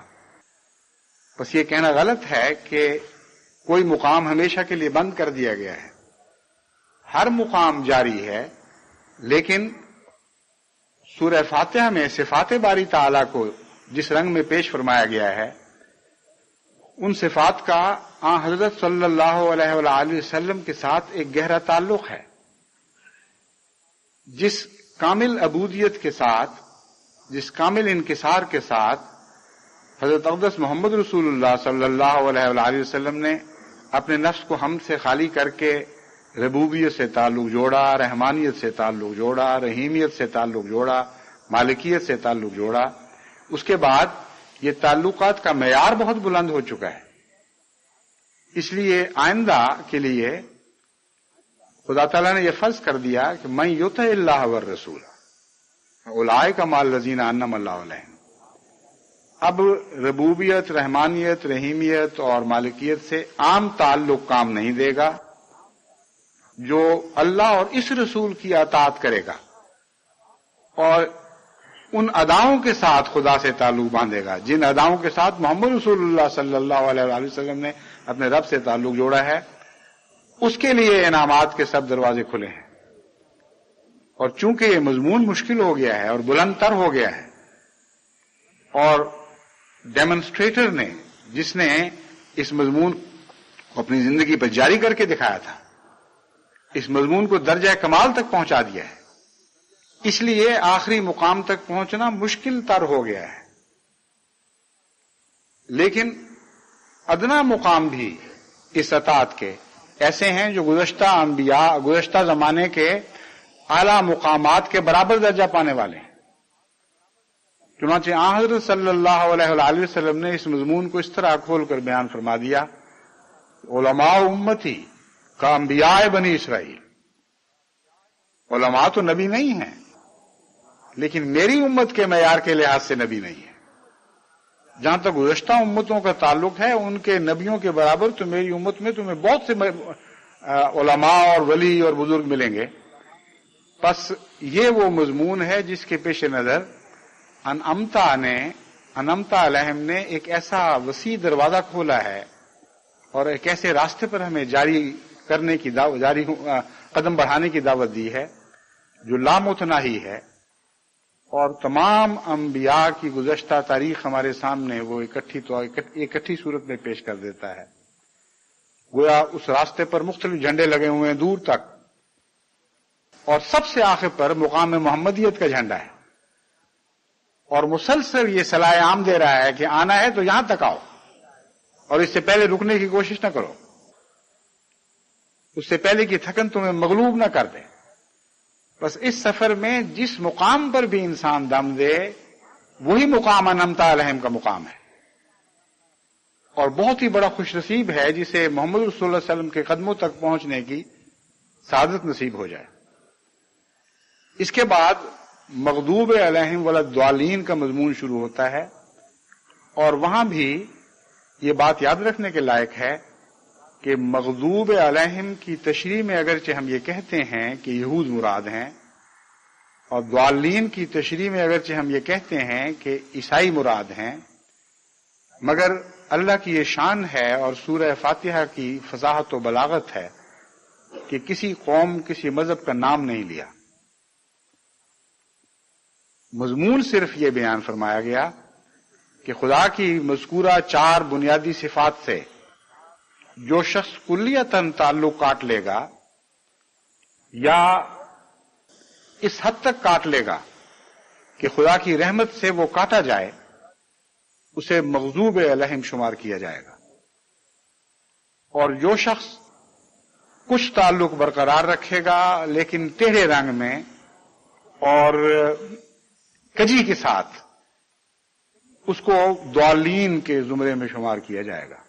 بس یہ کہنا غلط ہے کہ کوئی مقام ہمیشہ کے لیے بند کر دیا گیا ہے. ہر مقام جاری ہے، لیکن سورہ فاتحہ میں صفات باری تعالیٰ کو جس رنگ میں پیش فرمایا گیا ہے ان صفات کا حضرت صلی اللہ علیہ وآلہ وسلم کے ساتھ ایک گہرا تعلق ہے. جس کامل عبودیت کے ساتھ، جس کامل انکسار کے ساتھ حضرت اقدس محمد رسول اللہ صلی اللہ علیہ وآلہ وسلم نے اپنے نفس کو ہم سے خالی کر کے ربوبیت سے تعلق جوڑا، رحمانیت سے تعلق جوڑا، رحیمیت سے تعلق جوڑا، مالکیت سے تعلق جوڑا، اس کے بعد یہ تعلقات کا معیار بہت بلند ہو چکا ہے. اس لیے آئندہ کے لیے خدا تعالیٰ نے یہ فرض کر دیا کہ من یطع اللہ والرسول اولئک مع الذین انعم اللہ علیہم. اب ربوبیت، رحمانیت، رحیمیت اور مالکیت سے عام تعلق کام نہیں دے گا. جو اللہ اور اس رسول کی اطاعت کرے گا اور ان اداؤں کے ساتھ خدا سے تعلق باندھے گا جن اداؤں کے ساتھ محمد رسول اللہ صلی اللہ علیہ وسلم نے اپنے رب سے تعلق جوڑا ہے، اس کے لیے انعامات کے سب دروازے کھلے ہیں. اور چونکہ یہ مضمون مشکل ہو گیا ہے اور بلند تر ہو گیا ہے، اور ڈیمونسٹریٹر نے، جس نے اس مضمون کو اپنی زندگی پر جاری کر کے دکھایا تھا، اس مضمون کو درجہ کمال تک پہنچا دیا ہے، اس لیے آخری مقام تک پہنچنا مشکل تر ہو گیا ہے. لیکن ادنا مقام بھی اس اطاعت کے ایسے ہیں جو گزشتہ انبیاء، گزشتہ زمانے کے اعلیٰ مقامات کے برابر درجہ پانے والے ہیں. چنانچہ آن حضرت صلی اللہ علیہ وآلہ وسلم نے اس مضمون کو اس طرح کھول کر بیان فرما دیا: علماء امتی کا انبیاء بنی اسرائیل. علماء تو نبی نہیں ہیں، لیکن میری امت کے معیار کے لحاظ سے نبی نہیں ہے. جہاں تک گزشتہ امتوں کا تعلق ہے، ان کے نبیوں کے برابر تو میری امت میں تمہیں بہت سے علماء اور ولی اور بزرگ ملیں گے. بس یہ وہ مضمون ہے جس کے پیش نظر انعمتا علیہم نے ایک ایسا وسیع دروازہ کھولا ہے اور ایک ایسے راستے پر ہمیں جاری کرنے کی قدم بڑھانے کی دعوت دی ہے جو لامتناہی ہے. اور تمام انبیاء کی گزشتہ تاریخ ہمارے سامنے وہ اکٹھی صورت میں پیش کر دیتا ہے. گویا اس راستے پر مختلف جھنڈے لگے ہوئے ہیں دور تک، اور سب سے آخر پر مقام محمدیت کا جھنڈا ہے، اور مسلسل یہ صلاح عام دے رہا ہے کہ آنا ہے تو یہاں تک آؤ، اور اس سے پہلے رکنے کی کوشش نہ کرو، اس سے پہلے کہ تھکن تمہیں مغلوب نہ کر دے. بس اس سفر میں جس مقام پر بھی انسان دم دے، وہی مقام انعمتا علیہم کا مقام ہے، اور بہت ہی بڑا خوش نصیب ہے جسے محمد رسول اللہ علیہ وسلم کے قدموں تک پہنچنے کی سعادت نصیب ہو جائے. اس کے بعد مغضوب علیہم ولا الضالین کا مضمون شروع ہوتا ہے، اور وہاں بھی یہ بات یاد رکھنے کے لائق ہے کہ مغضوب علیہم کی تشریح میں اگرچہ ہم یہ کہتے ہیں کہ یہود مراد ہیں، اور ضالین کی تشریح میں اگرچہ ہم یہ کہتے ہیں کہ عیسائی مراد ہیں، مگر اللہ کی یہ شان ہے اور سورہ فاتحہ کی فصاحت و بلاغت ہے کہ کسی قوم، کسی مذہب کا نام نہیں لیا. مضمون صرف یہ بیان فرمایا گیا کہ خدا کی مذکورہ 4 بنیادی صفات سے جو شخص کلیتاً تعلق کاٹ لے گا یا اس حد تک کاٹ لے گا کہ خدا کی رحمت سے وہ کاٹا جائے، اسے مغضوب علیہم شمار کیا جائے گا. اور جو شخص کچھ تعلق برقرار رکھے گا لیکن ٹیڑھے رنگ میں اور کجی کے ساتھ، اس کو ضالین کے زمرے میں شمار کیا جائے گا.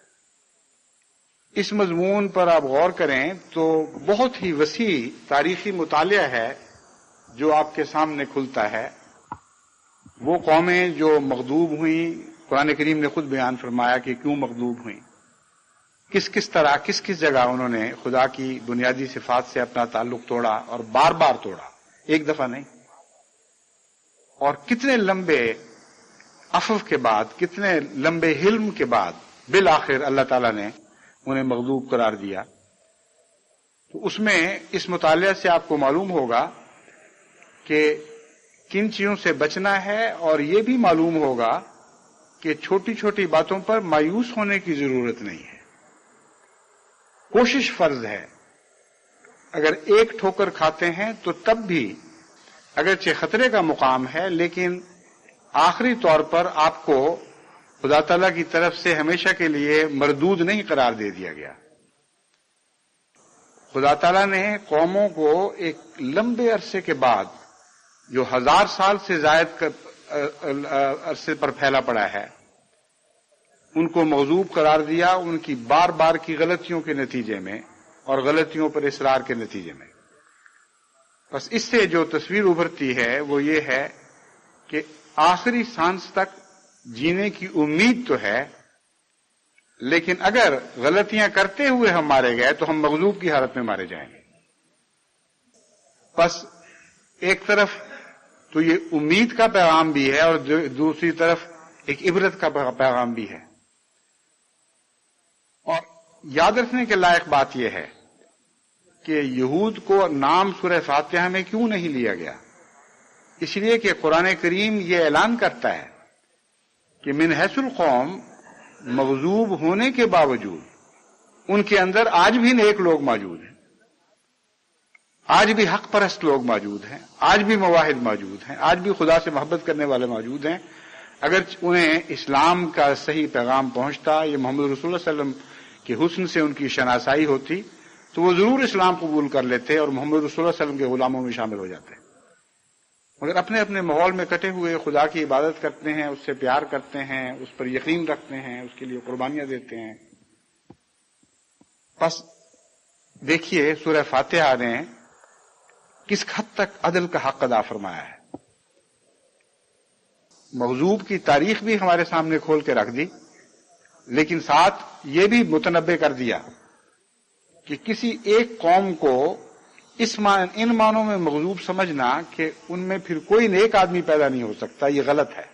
اس مضمون پر آپ غور کریں تو بہت ہی وسیع تاریخی مطالعہ ہے جو آپ کے سامنے کھلتا ہے. وہ قومیں جو مغضوب ہوئیں، قرآن کریم نے خود بیان فرمایا کہ کیوں مغضوب ہوئیں، کس کس طرح، کس کس جگہ انہوں نے خدا کی بنیادی صفات سے اپنا تعلق توڑا، اور بار بار توڑا، ایک دفعہ نہیں. اور کتنے لمبے عفو کے بعد، کتنے لمبے حلم کے بعد بالآخر اللہ تعالیٰ نے انہیں مغضوب قرار دیا. تو اس میں اس مطالعہ سے آپ کو معلوم ہوگا کہ کن چیزوں سے بچنا ہے، اور یہ بھی معلوم ہوگا کہ چھوٹی چھوٹی باتوں پر مایوس ہونے کی ضرورت نہیں ہے. کوشش فرض ہے. اگر ایک ٹھوکر کھاتے ہیں تو تب بھی اگرچہ خطرے کا مقام ہے، لیکن آخری طور پر آپ کو خدا تعالیٰ کی طرف سے ہمیشہ کے لیے مردود نہیں قرار دے دیا گیا. خدا تعالیٰ نے قوموں کو ایک لمبے عرصے کے بعد، جو 1000 سال سے زائد عرصے پر پھیلا پڑا ہے، ان کو مغضوب قرار دیا ان کی بار بار کی غلطیوں کے نتیجے میں اور غلطیوں پر اصرار کے نتیجے میں. بس اس سے جو تصویر ابھرتی ہے وہ یہ ہے کہ آخری سانس تک جینے کی امید تو ہے، لیکن اگر غلطیاں کرتے ہوئے ہم مارے گئے تو ہم مغلوب کی حالت میں مارے جائیں گے. بس ایک طرف تو یہ امید کا پیغام بھی ہے اور دوسری طرف ایک عبرت کا پیغام بھی ہے. اور یاد رکھنے کے لائق بات یہ ہے کہ یہود کو نام سورہ فاتحہ میں کیوں نہیں لیا گیا؟ اس لیے کہ قرآن کریم یہ اعلان کرتا ہے کہ من حیث القوم مغضوب ہونے کے باوجود ان کے اندر آج بھی نیک لوگ موجود ہیں، آج بھی حق پرست لوگ موجود ہیں، آج بھی مواحد موجود ہیں، آج بھی خدا سے محبت کرنے والے موجود ہیں۔ اگر انہیں اسلام کا صحیح پیغام پہنچتا یا محمد رسول اللہ علیہ وسلم کے حسن سے ان کی شناسائی ہوتی تو وہ ضرور اسلام قبول کر لیتے اور محمد رسول اللہ علیہ وسلم کے غلاموں میں شامل ہو جاتے، مگر اپنے اپنے ماحول میں کٹے ہوئے خدا کی عبادت کرتے ہیں، اس سے پیار کرتے ہیں، اس پر یقین رکھتے ہیں، اس کے لیے قربانیاں دیتے ہیں۔ بس دیکھیے سورہ فاتحہ نے کس حد تک عدل کا حق ادا فرمایا ہے۔ مغضوب کی تاریخ بھی ہمارے سامنے کھول کے رکھ دی، لیکن ساتھ یہ بھی متنبع کر دیا کہ کسی ایک قوم کو ان معنوں میں مغضوب سمجھنا کہ ان میں پھر کوئی نیک آدمی پیدا نہیں ہو سکتا، یہ غلط ہے۔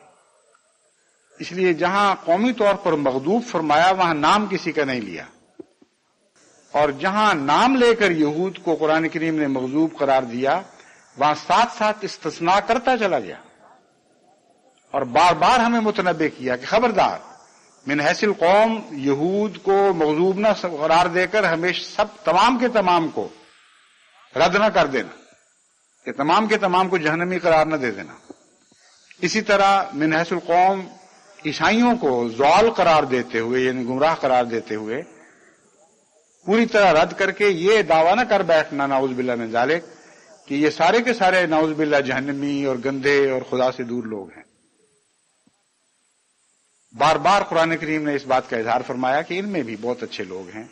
اس لیے جہاں قومی طور پر مغضوب فرمایا وہاں نام کسی کا نہیں لیا، اور جہاں نام لے کر یہود کو قرآن کریم نے مغضوب قرار دیا وہاں ساتھ ساتھ استثناء کرتا چلا گیا، اور بار بار ہمیں متنبع کیا کہ خبردار من حیث القوم یہود کو مغضوب نہ قرار دے کر ہمیشہ تمام کے تمام کو رد نہ کر دینا، کہ تمام کے تمام کو جہنمی قرار نہ دے دینا۔ اسی طرح من حیث القوم عیسائیوں کو ضال قرار دیتے ہوئے یعنی گمراہ قرار دیتے ہوئے پوری طرح رد کر کے یہ دعویٰ نہ کر بیٹھنا نعوذ باللہ من ذالک کہ یہ سارے کے سارے نعوذ باللہ جہنمی اور گندے اور خدا سے دور لوگ ہیں۔ بار بار قرآن کریم نے اس بات کا اظہار فرمایا کہ ان میں بھی بہت اچھے لوگ ہیں،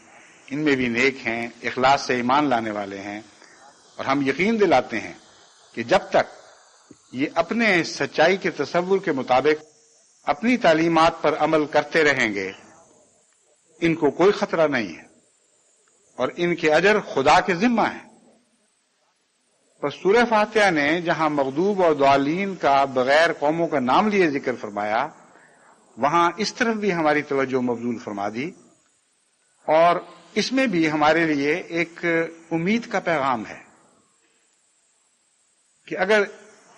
ان میں بھی نیک ہیں، اخلاص سے ایمان لانے والے ہیں، اور ہم یقین دلاتے ہیں کہ جب تک یہ اپنے سچائی کے تصور کے مطابق اپنی تعلیمات پر عمل کرتے رہیں گے ان کو کوئی خطرہ نہیں ہے، اور ان کے اجر خدا کے ذمہ ہیں۔ پس سورہ فاتحہ نے جہاں مغضوب اور ضالین کا بغیر قوموں کا نام لیے ذکر فرمایا وہاں اس طرف بھی ہماری توجہ مبذول فرما دی، اور اس میں بھی ہمارے لیے ایک امید کا پیغام ہے کہ اگر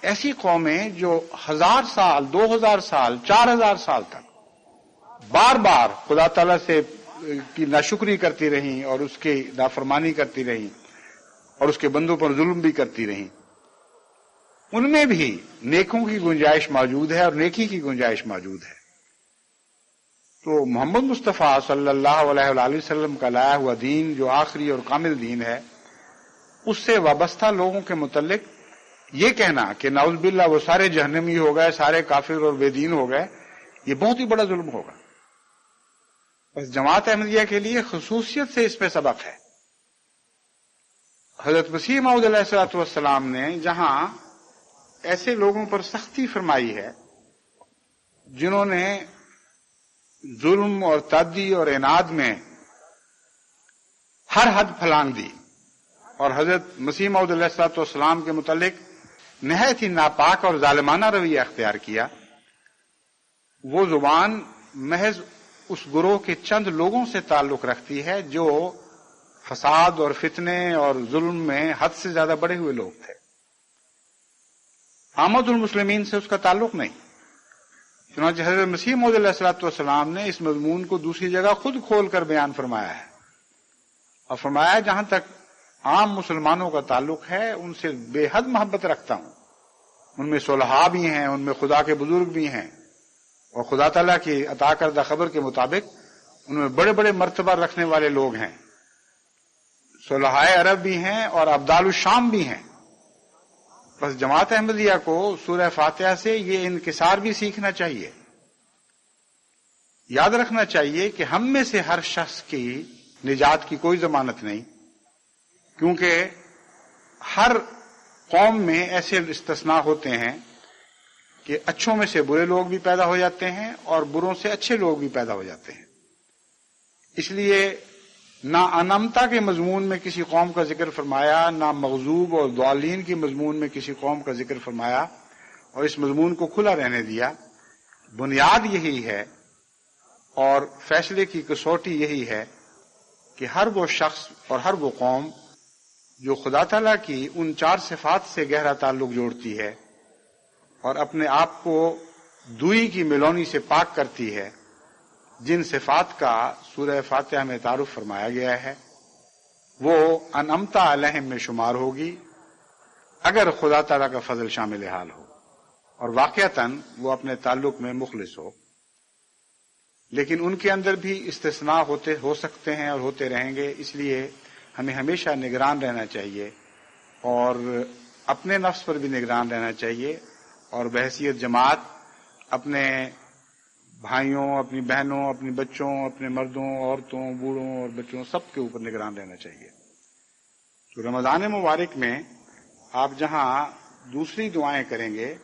ایسی قومیں جو 1000 سال 2000 سال 4000 سال تک بار بار خدا تعالیٰ سے کی ناشکری کرتی رہیں اور اس کی نافرمانی کرتی رہیں اور اس کے بندوں پر ظلم بھی کرتی رہیں، ان میں بھی نیکوں کی گنجائش موجود ہے اور نیکی کی گنجائش موجود ہے۔ تو محمد مصطفیٰ صلی اللہ علیہ وآلہ وسلم کا لایا ہوا دین جو آخری اور کامل دین ہے، اس سے وابستہ لوگوں کے متعلق یہ کہنا کہ نعوذ باللہ وہ سارے جہنمی ہو گئے، سارے کافر اور بے دین ہو گئے، یہ بہت ہی بڑا ظلم ہوگا۔ بس جماعت احمدیہ کے لیے خصوصیت سے اس پہ سبق ہے۔ حضرت مسیح موعود علیہ الصلوۃ والسلام نے جہاں ایسے لوگوں پر سختی فرمائی ہے جنہوں نے ظلم اور تعدی اور عناد میں ہر حد پھلانگ دی، اور حضرت مسیح موعود علیہ الصلوۃ والسلام کے متعلق نہایت ہی ناپاک اور ظالمانہ رویہ اختیار کیا، وہ زبان محض اس گروہ کے چند لوگوں سے تعلق رکھتی ہے جو فساد اور فتنے اور ظلم میں حد سے زیادہ بڑے ہوئے لوگ تھے۔ عامت المسلمین سے اس کا تعلق نہیں۔ چنانچہ حضرت مسیح موعود علیہ الصلوۃ والسلام نے اس مضمون کو دوسری جگہ خود کھول کر بیان فرمایا ہے، اور فرمایا جہاں تک عام مسلمانوں کا تعلق ہے ان سے بے حد محبت رکھتا ہوں، ان میں صلحاء بھی ہیں، ان میں خدا کے بزرگ بھی ہیں، اور خدا تعالیٰ کی عطا کردہ خبر کے مطابق ان میں بڑے بڑے مرتبہ رکھنے والے لوگ ہیں، صلحاء عرب بھی ہیں اور ابدال الشام بھی ہیں۔ بس جماعت احمدیہ کو سورہ فاتحہ سے یہ انکسار بھی سیکھنا چاہیے، یاد رکھنا چاہیے کہ ہم میں سے ہر شخص کی نجات کی کوئی ضمانت نہیں، کیونکہ ہر قوم میں ایسے استثناء ہوتے ہیں کہ اچھوں میں سے برے لوگ بھی پیدا ہو جاتے ہیں اور بروں سے اچھے لوگ بھی پیدا ہو جاتے ہیں۔ اس لیے نہ انمتا کے مضمون میں کسی قوم کا ذکر فرمایا، نہ مغضوب اور ضالین کی مضمون میں کسی قوم کا ذکر فرمایا، اور اس مضمون کو کھلا رہنے دیا۔ بنیاد یہی ہے اور فیصلے کی کسوٹی یہی ہے کہ ہر وہ شخص اور ہر وہ قوم جو خدا تعالیٰ کی ان 4 صفات سے گہرا تعلق جوڑتی ہے اور اپنے آپ کو دوئی کی ملونی سے پاک کرتی ہے، جن صفات کا سورہ فاتحہ میں تعارف فرمایا گیا ہے، وہ انعمتا علیہم میں شمار ہوگی اگر خدا تعالیٰ کا فضل شامل حال ہو اور واقعتاً وہ اپنے تعلق میں مخلص ہو. لیکن ان کے اندر بھی استثناء ہو سکتے ہیں اور ہوتے رہیں گے، اس لیے ہمیں ہمیشہ نگران رہنا چاہیے اور اپنے نفس پر بھی نگران رہنا چاہیے، اور بحیثیت جماعت اپنے بھائیوں، اپنی بہنوں، اپنے بچوں، اپنے مردوں، عورتوں، بوڑھوں اور بچوں سب کے اوپر نگران رہنا چاہیے. تو رمضان مبارک میں آپ جہاں دوسری دعائیں کریں گے،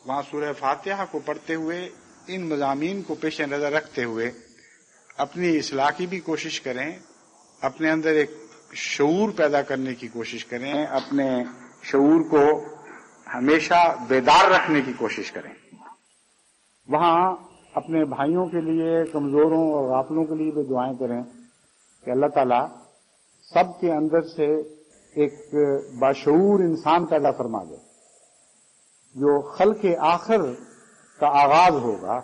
وہاں سورہ فاتحہ کو پڑھتے ہوئے ان مضامین کو پیش نظر رکھتے ہوئے اپنی اصلاح کی بھی کوشش کریں، اپنے اندر ایک شعور پیدا کرنے کی کوشش کریں، اپنے شعور کو ہمیشہ بیدار رکھنے کی کوشش کریں. وہاں اپنے بھائیوں کے لیے، کمزوروں اور غافلوں کے لیے بھی دعائیں کریں کہ اللہ تعالیٰ سب کے اندر سے ایک باشعور انسان پیدا فرما دے جو خلق آخر کا آغاز ہوگا.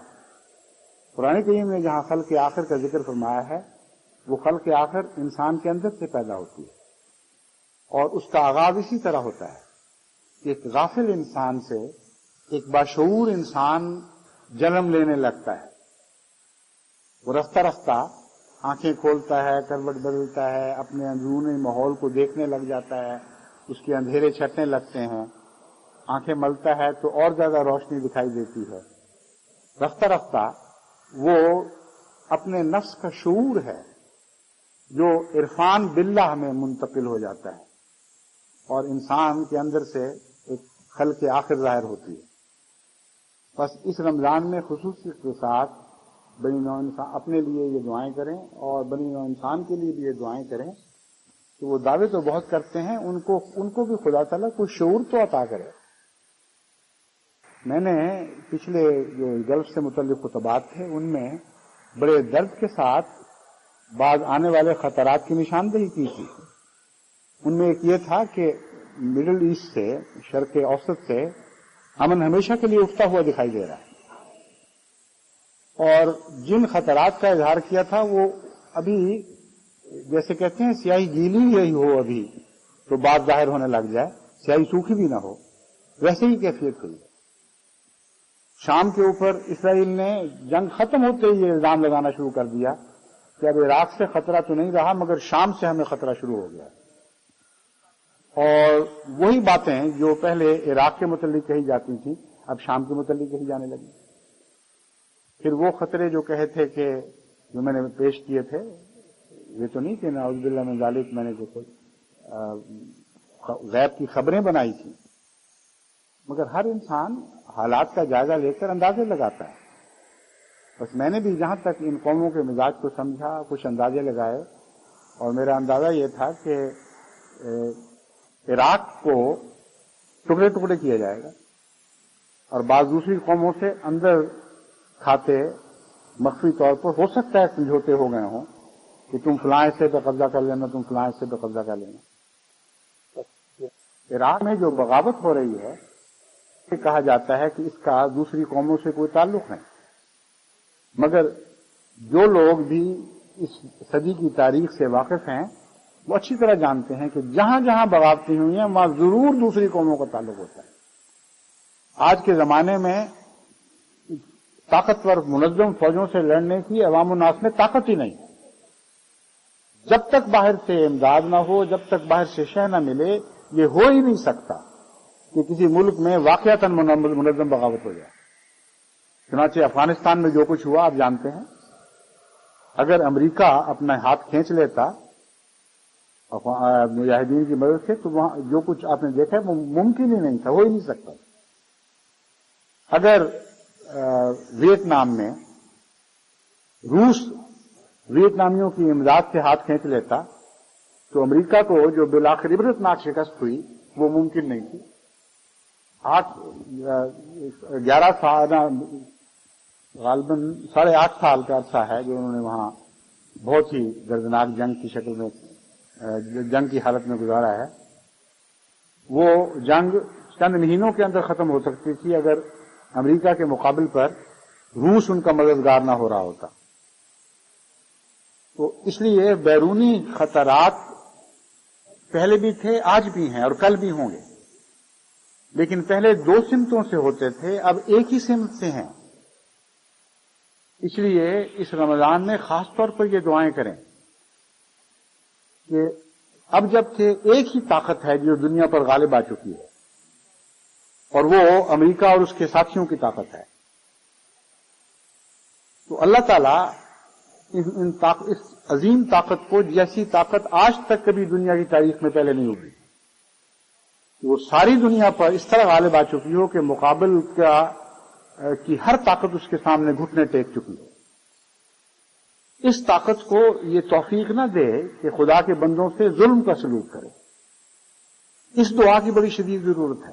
قرآن کریم نے جہاں خلق آخر کا ذکر فرمایا ہے، وہ خلق آخر انسان کے اندر سے پیدا ہوتی ہے، اور اس کا آغاز اسی طرح ہوتا ہے کہ ایک غافل انسان سے ایک باشعور انسان جنم لینے لگتا ہے. وہ رفتہ رفتہ آنکھیں کھولتا ہے، کروٹ بدلتا ہے، اپنے اندرونی ماحول کو دیکھنے لگ جاتا ہے، اس کے اندھیرے چھٹنے لگتے ہیں، آنکھیں ملتا ہے تو اور زیادہ روشنی دکھائی دیتی ہے. رفتہ رفتہ وہ اپنے نفس کا شعور ہے جو عرفان باللہ میں منتقل ہو جاتا ہے، اور انسان کے اندر سے ایک خلق آخر ظاہر ہوتی ہے. بس اس رمضان میں خصوصی کے ساتھ بنی نوع انسان اپنے لیے یہ دعائیں کریں اور بنی نوع انسان کے لیے بھی یہ دعائیں کریں کہ وہ دعوے تو بہت کرتے ہیں، ان کو بھی خدا تعالیٰ کوئی شعور تو عطا کرے. میں نے پچھلے جو گلف سے متعلق خطبات تھے ان میں بڑے درد کے ساتھ بعض آنے والے خطرات کی نشاندہی کی تھی. ان میں ایک یہ تھا کہ مڈل ایسٹ سے، شرق اوسط سے امن ہمیشہ کے لیے اٹھتا ہوا دکھائی دے رہا ہے، اور جن خطرات کا اظہار کیا تھا وہ ابھی جیسے کہتے ہیں سیاہی گیلی یہی ہو ابھی تو بات ظاہر ہونے لگ جائے، سیاہی سوکھی بھی نہ ہو، ویسے ہی کیفیت ہوئی. شام کے اوپر اسرائیل نے جنگ ختم ہوتے ہی یہ الزام لگانا شروع کر دیا کہ اب عراق سے خطرہ تو نہیں رہا مگر شام سے ہمیں خطرہ شروع ہو گیا. اور وہی باتیں جو پہلے عراق کے متعلق کہی جاتی تھیں اب شام کے متعلق کہی جانے لگی. پھر وہ خطرے جو کہے تھے کہ جو میں نے پیش کیے تھے، یہ تو نہیں کہ نعوذ باللہ من ذالک میں نے جو غیب کی خبریں بنائی تھیں، مگر ہر انسان حالات کا جائزہ لے کر اندازے لگاتا ہے. بس میں نے بھی جہاں تک ان قوموں کے مزاج کو سمجھا کچھ اندازے لگائے، اور میرا اندازہ یہ تھا کہ عراق کو ٹکڑے ٹکڑے کیا جائے گا اور بعض دوسری قوموں سے اندر کھاتے مخفی طور پر ہو سکتا ہے سمجھوتے ہو گئے ہوں کہ تم فلاں حصے پہ قبضہ کر لینا، تم فلاں حصے پہ قبضہ کر لینا. عراق میں جو بغاوت ہو رہی ہے یہ کہا جاتا ہے کہ اس کا دوسری قوموں سے کوئی تعلق نہیں، مگر جو لوگ بھی اس صدی کی تاریخ سے واقف ہیں وہ اچھی طرح جانتے ہیں کہ جہاں جہاں بغاوتیں ہوئی ہیں وہاں ضرور دوسری قوموں کا تعلق ہوتا ہے. آج کے زمانے میں طاقتور منظم فوجوں سے لڑنے کی عوام الناس میں طاقت ہی نہیں. جب تک باہر سے امداد نہ ہو، جب تک باہر سے شہ نہ ملے، یہ ہو ہی نہیں سکتا کہ کسی ملک میں واقعتاً منظم بغاوت ہو جائے. چنانچہ افغانستان میں جو کچھ ہوا آپ جانتے ہیں. اگر امریکہ اپنا ہاتھ کھینچ لیتا مجاہدین کی مدد سے تو وہاں جو کچھ آپ نے دیکھا وہ ممکن ہی نہیں تھا، ہو ہی نہیں سکتا. اگر ویتنام میں روس ویتنامیوں کی امداد سے ہاتھ کھینچ لیتا تو امریکہ کو جو بالآخر عبرتناک شکست ہوئی وہ ممکن نہیں تھی. 11 سال غالباً 8.5 سال کا عرصہ ہے جو انہوں نے وہاں بہت ہی دردناک جنگ کی شکل میں جنگ کی حالت میں گزارا ہے، وہ جنگ چند مہینوں کے اندر ختم ہو سکتی تھی اگر امریکہ کے مقابل پر روس ان کا مددگار نہ ہو رہا ہوتا۔ تو اس لیے بیرونی خطرات پہلے بھی تھے، آج بھی ہیں اور کل بھی ہوں گے، لیکن پہلے دو سمتوں سے ہوتے تھے، اب ایک ہی سمت سے ہیں۔ اس لیے اس رمضان میں خاص طور پر یہ دعائیں کریں کہ اب جب کہ ایک ہی طاقت ہے جو دنیا پر غالب آ چکی ہے، اور وہ امریکہ اور اس کے ساتھیوں کی طاقت ہے، تو اللہ تعالیٰ اس عظیم طاقت کو، جیسی طاقت آج تک کبھی دنیا کی تاریخ میں پہلے نہیں ہوئی، وہ ساری دنیا پر اس طرح غالب آ چکی ہو کہ مقابل کی ہر طاقت اس کے سامنے گھٹنے ٹیک چکی ہو۔ اس طاقت کو یہ توفیق نہ دے کہ خدا کے بندوں سے ظلم کا سلوک کرے۔ اس دعا کی بڑی شدید ضرورت ہے۔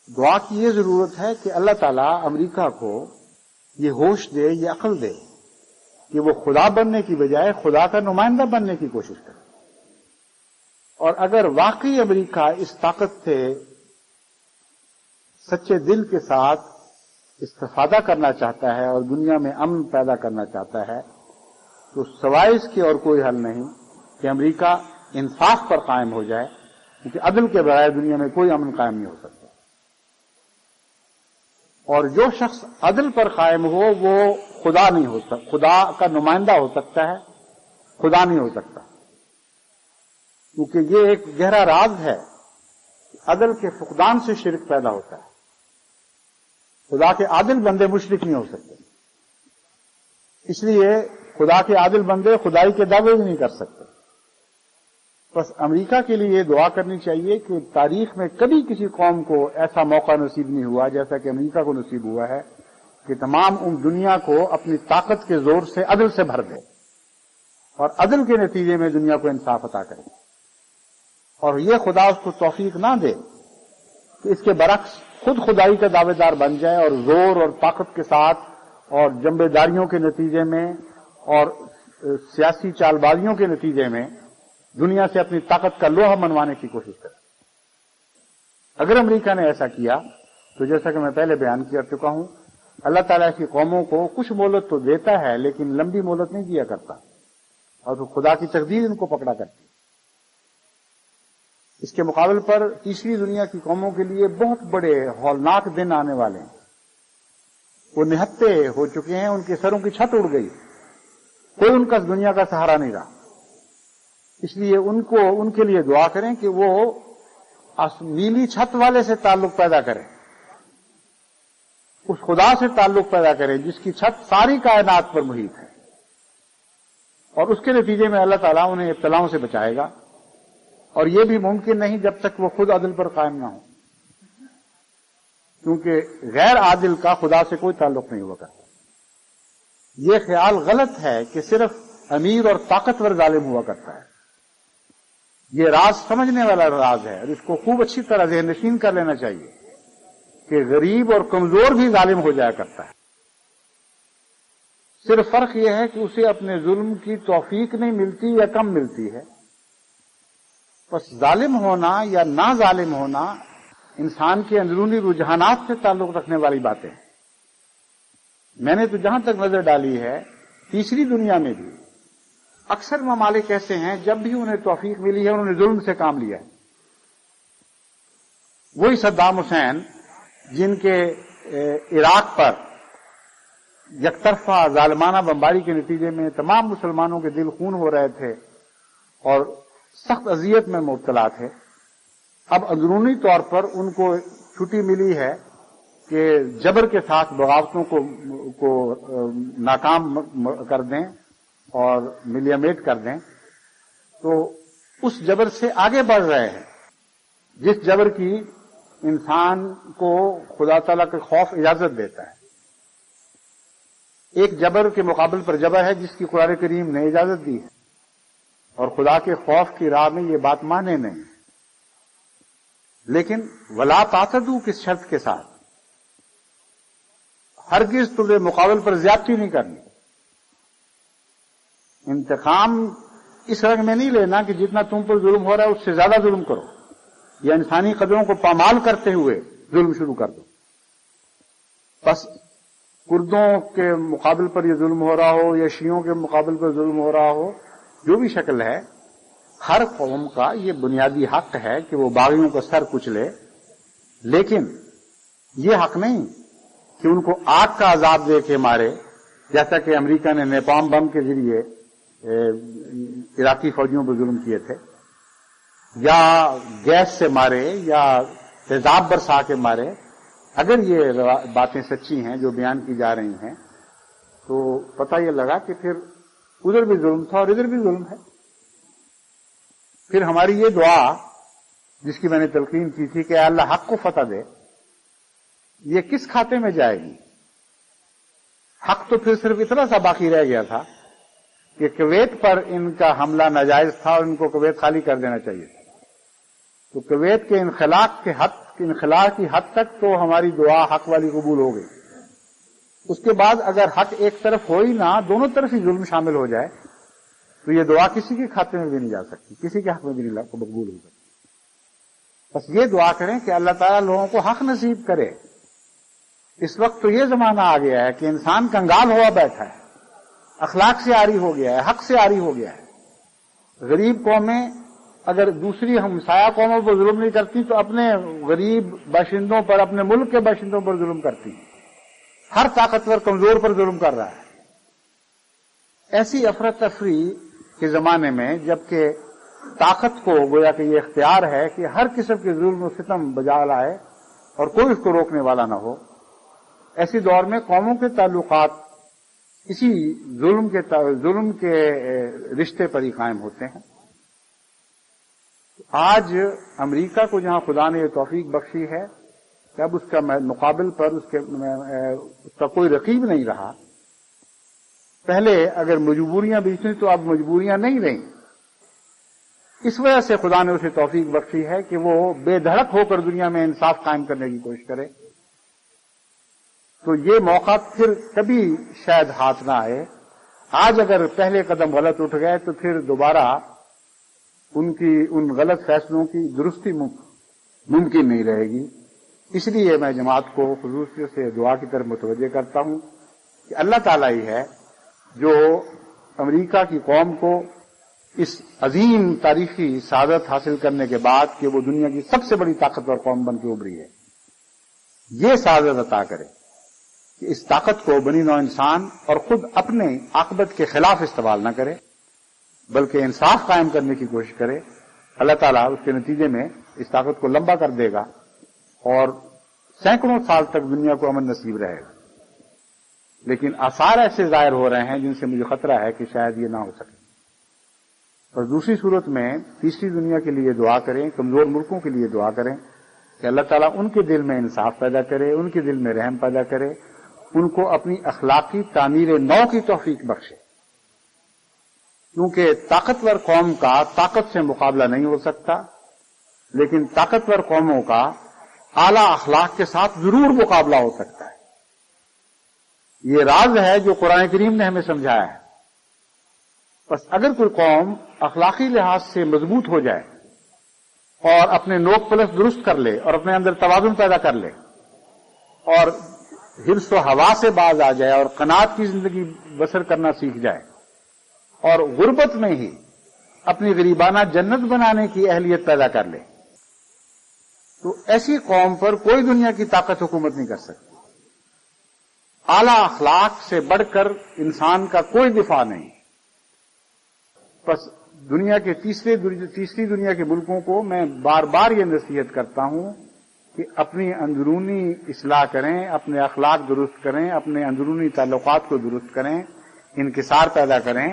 دعا کی یہ ضرورت ہے کہ اللہ تعالیٰ امریکہ کو یہ ہوش دے، یہ عقل دے کہ وہ خدا بننے کی بجائے خدا کا نمائندہ بننے کی کوشش کرے۔ اور اگر واقعی امریکہ اس طاقت سے سچے دل کے ساتھ استفادہ کرنا چاہتا ہے اور دنیا میں امن پیدا کرنا چاہتا ہے، تو سوائے اس کے اور کوئی حل نہیں کہ امریکہ انصاف پر قائم ہو جائے، کیونکہ عدل کے بغیر دنیا میں کوئی امن قائم نہیں ہو سکتا۔ اور جو شخص عدل پر قائم ہو وہ خدا نہیں ہو سکتا، خدا کا نمائندہ ہو سکتا ہے، خدا نہیں ہو سکتا، کیونکہ یہ ایک گہرا راز ہے کہ عدل کے فقدان سے شرک پیدا ہوتا ہے۔ خدا کے عادل بندے مشرک نہیں ہو سکتے، اس لیے خدا کے عادل بندے خدائی کے دعوے بھی نہیں کر سکتے۔ بس امریکہ کے لیے یہ دعا کرنی چاہیے کہ تاریخ میں کبھی کسی قوم کو ایسا موقع نصیب نہیں ہوا جیسا کہ امریکہ کو نصیب ہوا ہے کہ تمام دنیا کو اپنی طاقت کے زور سے عدل سے بھر دے اور عدل کے نتیجے میں دنیا کو انصاف عطا کرے، اور یہ خدا اس کو توفیق نہ دے کہ اس کے برعکس خود خدائی کا دعوے دار بن جائے اور زور اور طاقت کے ساتھ اور جنبے داریوں کے نتیجے میں اور سیاسی چال بازیوں کے نتیجے میں دنیا سے اپنی طاقت کا لوہا منوانے کی کوشش کرے۔ اگر امریکہ نے ایسا کیا تو جیسا کہ میں پہلے بیان کر چکا ہوں، اللہ تعالیٰ کی قوموں کو کچھ مہلت تو دیتا ہے لیکن لمبی مہلت نہیں دیا کرتا، اور تو خدا کی تقدیر ان کو پکڑا کرتی۔ اس کے مقابل پر تیسری دنیا کی قوموں کے لیے بہت بڑے ہولناک دن آنے والے ہیں۔ وہ نہتے ہو چکے ہیں، ان کے سروں کی چھت اڑ گئی، کوئی ان کا دنیا کا سہارا نہیں رہا۔ اس لیے ان کے لیے دعا کریں کہ وہ نیلی چھت والے سے تعلق پیدا کریں، اس خدا سے تعلق پیدا کریں جس کی چھت ساری کائنات پر محیط ہے، اور اس کے نتیجے میں اللہ تعالیٰ انہیں ابتلاؤں سے بچائے گا، اور یہ بھی ممکن نہیں جب تک وہ خود عدل پر قائم نہ ہو، کیونکہ غیر عادل کا خدا سے کوئی تعلق نہیں ہوا کرتا۔ یہ خیال غلط ہے کہ صرف امیر اور طاقتور ظالم ہوا کرتا ہے۔ یہ راز سمجھنے والا راز ہے، اور اس کو خوب اچھی طرح ذہن نشین کر لینا چاہیے کہ غریب اور کمزور بھی ظالم ہو جایا کرتا ہے۔ صرف فرق یہ ہے کہ اسے اپنے ظلم کی توفیق نہیں ملتی یا کم ملتی ہے۔ بس ظالم ہونا یا نہ ظالم ہونا انسان کے اندرونی رجحانات سے تعلق رکھنے والی باتیں ہیں۔ میں نے تو جہاں تک نظر ڈالی ہے، تیسری دنیا میں بھی اکثر ممالک ایسے ہیں جب بھی انہیں توفیق ملی ہے انہوں نے ظلم سے کام لیا ہے۔ وہی صدام حسین جن کے عراق پر یک طرفہ ظالمانہ بمباری کے نتیجے میں تمام مسلمانوں کے دل خون ہو رہے تھے اور سخت اذیت میں مبتلا تھے، اب اندرونی طور پر ان کو چھٹی ملی ہے کہ جبر کے ساتھ بغاوتوں کو ناکام کر دیں اور ملیمیٹ کر دیں، تو اس جبر سے آگے بڑھ رہے ہیں جس جبر کی انسان کو خدا تعالیٰ کا خوف اجازت دیتا ہے۔ ایک جبر کے مقابل پر جبر ہے جس کی قرآن کریم نے اجازت دی ہے، اور خدا کے خوف کی راہ میں یہ بات مانے نہیں، لیکن ولا تعتدوا کس شرط کے ساتھ، ہرگز تمہیں مقابل پر زیادتی نہیں کرنی۔ انتقام اس رنگ میں نہیں لینا کہ جتنا تم پر ظلم ہو رہا ہے اس سے زیادہ ظلم کرو، یا انسانی قدروں کو پامال کرتے ہوئے ظلم شروع کر دو۔ بس کردوں کے مقابل پر یہ ظلم ہو رہا ہو یا شیعوں کے مقابل پر ظلم ہو رہا ہو، جو بھی شکل ہے، ہر قوم کا یہ بنیادی حق ہے کہ وہ باغیوں کا سر کچلے، لیکن یہ حق نہیں کہ ان کو آگ کا عذاب دے کے مارے، جیسا کہ امریکہ نے نیپام بم کے ذریعے عراقی فوجیوں پر ظلم کیے تھے، یا گیس سے مارے یا تیزاب برسا کے مارے۔ اگر یہ باتیں سچی ہیں جو بیان کی جا رہی ہیں تو پتہ یہ لگا کہ پھر ادھر بھی ظلم تھا اور ادھر بھی ظلم ہے۔ پھر ہماری یہ دعا جس کی میں نے تلقین کی تھی کہ اے اللہ حق کو فتح دے، یہ کس کھاتے میں جائے گی؟ حق تو پھر صرف اتنا سا باقی رہ گیا تھا کہ کویت پر ان کا حملہ ناجائز تھا اور ان کو کویت خالی کر دینا چاہیے تھا۔ تو کویت کے انخلا کی حد تک تو ہماری دعا حق والی قبول ہو گئی۔ اس کے بعد اگر حق ایک طرف ہو ہی نہ، دونوں طرف ہی ظلم شامل ہو جائے تو یہ دعا کسی کے کھاتے میں بھی نہیں جا سکتی، کسی کے حق میں بھی نہیں مقبول ہو سکتی۔ بس یہ دعا کریں کہ اللہ تعالیٰ لوگوں کو حق نصیب کرے۔ اس وقت تو یہ زمانہ آ گیا ہے کہ انسان کنگال ہوا بیٹھا ہے، اخلاق سے عاری ہو گیا ہے، حق سے عاری ہو گیا ہے۔ غریب قومیں اگر دوسری ہمسایہ قوموں پر ظلم نہیں کرتی تو اپنے غریب باشندوں پر، اپنے ملک کے باشندوں پر ظلم کرتی ہیں۔ ہر طاقتور کمزور پر ظلم کر رہا ہے۔ ایسی افراتفری کے زمانے میں جبکہ طاقت کو گویا کہ یہ اختیار ہے کہ ہر قسم کے ظلم و ستم بجا لائے اور کوئی اس کو روکنے والا نہ ہو، ایسی دور میں قوموں کے تعلقات اسی ظلم کے رشتے پر ہی قائم ہوتے ہیں۔ آج امریکہ کو جہاں خدا نے یہ توفیق بخشی ہے کہ اب اس کا مقابل پر اس کا کوئی رقیب نہیں رہا۔ پہلے اگر مجبوریاں بھی تھیں تو اب مجبوریاں نہیں رہیں۔ اس وجہ سے خدا نے اسے توفیق بخشی ہے کہ وہ بے دھڑک ہو کر دنیا میں انصاف قائم کرنے کی کوشش کرے۔ تو یہ موقع پھر کبھی شاید ہاتھ نہ آئے۔ آج اگر پہلے قدم غلط اٹھ گئے تو پھر دوبارہ ان غلط فیصلوں کی درستی ممکن نہیں رہے گی۔ اس لیے میں جماعت کو خصوصیت سے دعا کی طرف متوجہ کرتا ہوں کہ اللہ تعالیٰ ہی ہے جو امریکہ کی قوم کو اس عظیم تاریخی سعادت حاصل کرنے کے بعد کہ وہ دنیا کی سب سے بڑی طاقتور قوم بن کے ابھری ہے، یہ سعادت عطا کرے کہ اس طاقت کو بنی نوع انسان اور خود اپنے عاقبت کے خلاف استعمال نہ کرے بلکہ انصاف قائم کرنے کی کوشش کرے۔ اللہ تعالیٰ اس کے نتیجے میں اس طاقت کو لمبا کر دے گا اور سینکڑوں سال تک دنیا کو امن نصیب رہے گا۔ لیکن آثار ایسے ظاہر ہو رہے ہیں جن سے مجھے خطرہ ہے کہ شاید یہ نہ ہو سکے۔ اور دوسری صورت میں تیسری دنیا کے لیے دعا کریں، کمزور ملکوں کے لیے دعا کریں کہ اللہ تعالیٰ ان کے دل میں انصاف پیدا کرے، ان کے دل میں رحم پیدا کرے، ان کو اپنی اخلاقی تعمیر نو کی توفیق بخشے، کیونکہ طاقتور قوم کا طاقت سے مقابلہ نہیں ہو سکتا، لیکن طاقتور قوموں کا اعلیٰ اخلاق کے ساتھ ضرور مقابلہ ہو سکتا ہے۔ یہ راز ہے جو قرآن کریم نے ہمیں سمجھایا ہے۔ بس اگر کوئی قوم اخلاقی لحاظ سے مضبوط ہو جائے اور اپنے نوک پلس درست کر لے اور اپنے اندر توازن پیدا کر لے اور حرص و ہوا سے باز آ جائے اور قناعت کی زندگی بسر کرنا سیکھ جائے اور غربت میں ہی اپنی غریبانہ جنت بنانے کی اہلیت پیدا کر لے، تو ایسی قوم پر کوئی دنیا کی طاقت حکومت نہیں کر سکتی۔ اعلیٰ اخلاق سے بڑھ کر انسان کا کوئی دفاع نہیں۔ بس دنیا کے تیسری دنیا کے ملکوں کو میں بار بار یہ نصیحت کرتا ہوں کہ اپنی اندرونی اصلاح کریں، اپنے اخلاق درست کریں، اپنے اندرونی تعلقات کو درست کریں، انکسار پیدا کریں،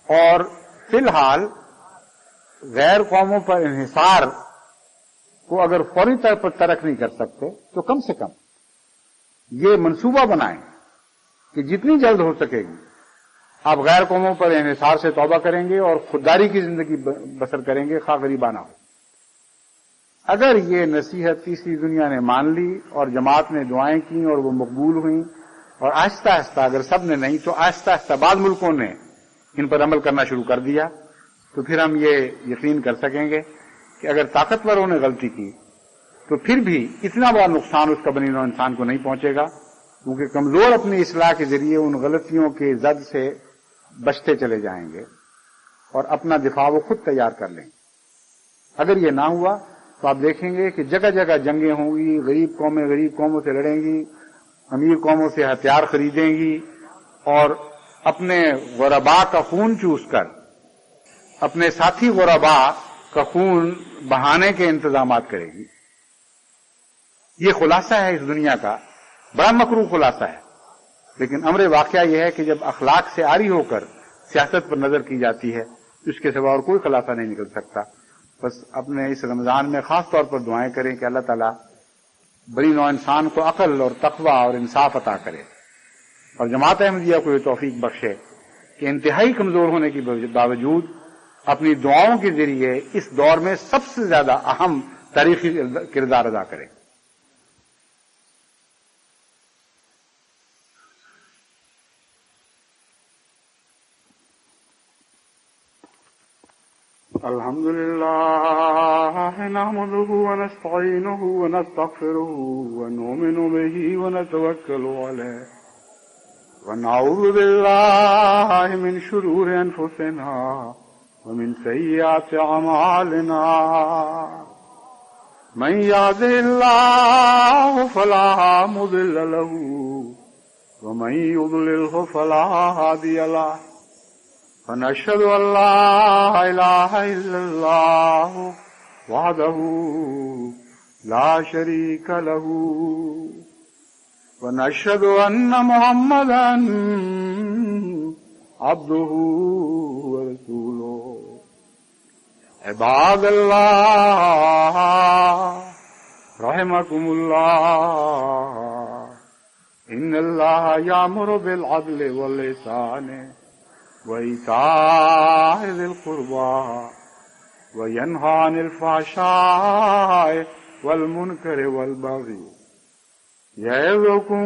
اور فی الحال غیر قوموں پر انحصار کو اگر فوری طور پر ترک نہیں کر سکتے تو کم سے کم یہ منصوبہ بنائیں کہ جتنی جلد ہو سکے گی آپ غیر قوموں پر انحصار سے توبہ کریں گے اور خودداری کی زندگی بسر کریں گے، خواہ غریبانہ ہو۔ اگر یہ نصیحت تیسری دنیا نے مان لی اور جماعت نے دعائیں کی اور وہ مقبول ہوئیں، اور آہستہ آہستہ اگر سب نے نہیں تو آہستہ آہستہ بعض ملکوں نے ان پر عمل کرنا شروع کر دیا، تو پھر ہم یہ یقین کر سکیں گے کہ اگر طاقتوروں نے غلطی کی تو پھر بھی اتنا بڑا نقصان اس کا بنی نوع انسان کو نہیں پہنچے گا، کیونکہ کمزور اپنی اصلاح کے ذریعے ان غلطیوں کے زد سے بچتے چلے جائیں گے اور اپنا دفاع وہ خود تیار کر لیں گے۔ اگر یہ نہ ہوا تو آپ دیکھیں گے کہ جگہ جگہ جنگیں ہوں گی، غریب قومیں غریب قوموں سے لڑیں گی، امیر قوموں سے ہتھیار خریدیں گی اور اپنے غرباء کا خون چوس کر اپنے ساتھی غرباء کا خون بہانے کے انتظامات کرے گی۔ یہ خلاصہ ہے اس دنیا کا، بڑا مکروہ خلاصہ ہے، لیکن امر واقعہ یہ ہے کہ جب اخلاق سے عاری ہو کر سیاست پر نظر کی جاتی ہے تو اس کے سوا اور کوئی خلاصہ نہیں نکل سکتا۔ بس اپنے اس رمضان میں خاص طور پر دعائیں کریں کہ اللہ تعالیٰ بنی نوع انسان کو عقل اور تقوی اور انصاف عطا کرے، اور جماعت احمدیہ کو یہ توفیق بخشے کہ انتہائی کمزور ہونے کے باوجود اپنی دعاؤں کے ذریعے اس دور میں سب سے زیادہ اہم تاریخی کردار ادا کرے۔ الحمد لله نحمده ونستعينه ونستغفره ونؤمن به ونتوكل عليه ونعوذ بالله من شرور أنفسنا ومن سيئات أعمالنا من يهده الله فلا مضل له ومن يضلله فلا هادي له ونشهد أن لا إله إلا الله وحده لا شريك له ونشهد أن محمدا عبده ورسوله عباد الله رحمكم الله إن الله يأمر بالعدل والإحسان وإيتاء ذي القربى وينهى عن الفحشاء والمنكر والبغي يعظكم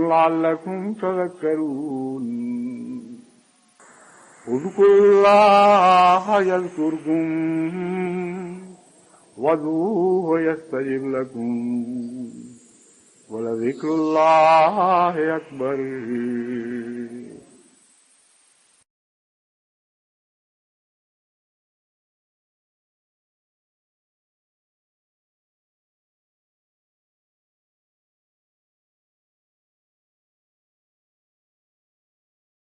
لعلكم تذكرون اذكروا الله يذكركم وادعوه يستجب لكم ولذكر الله أكبر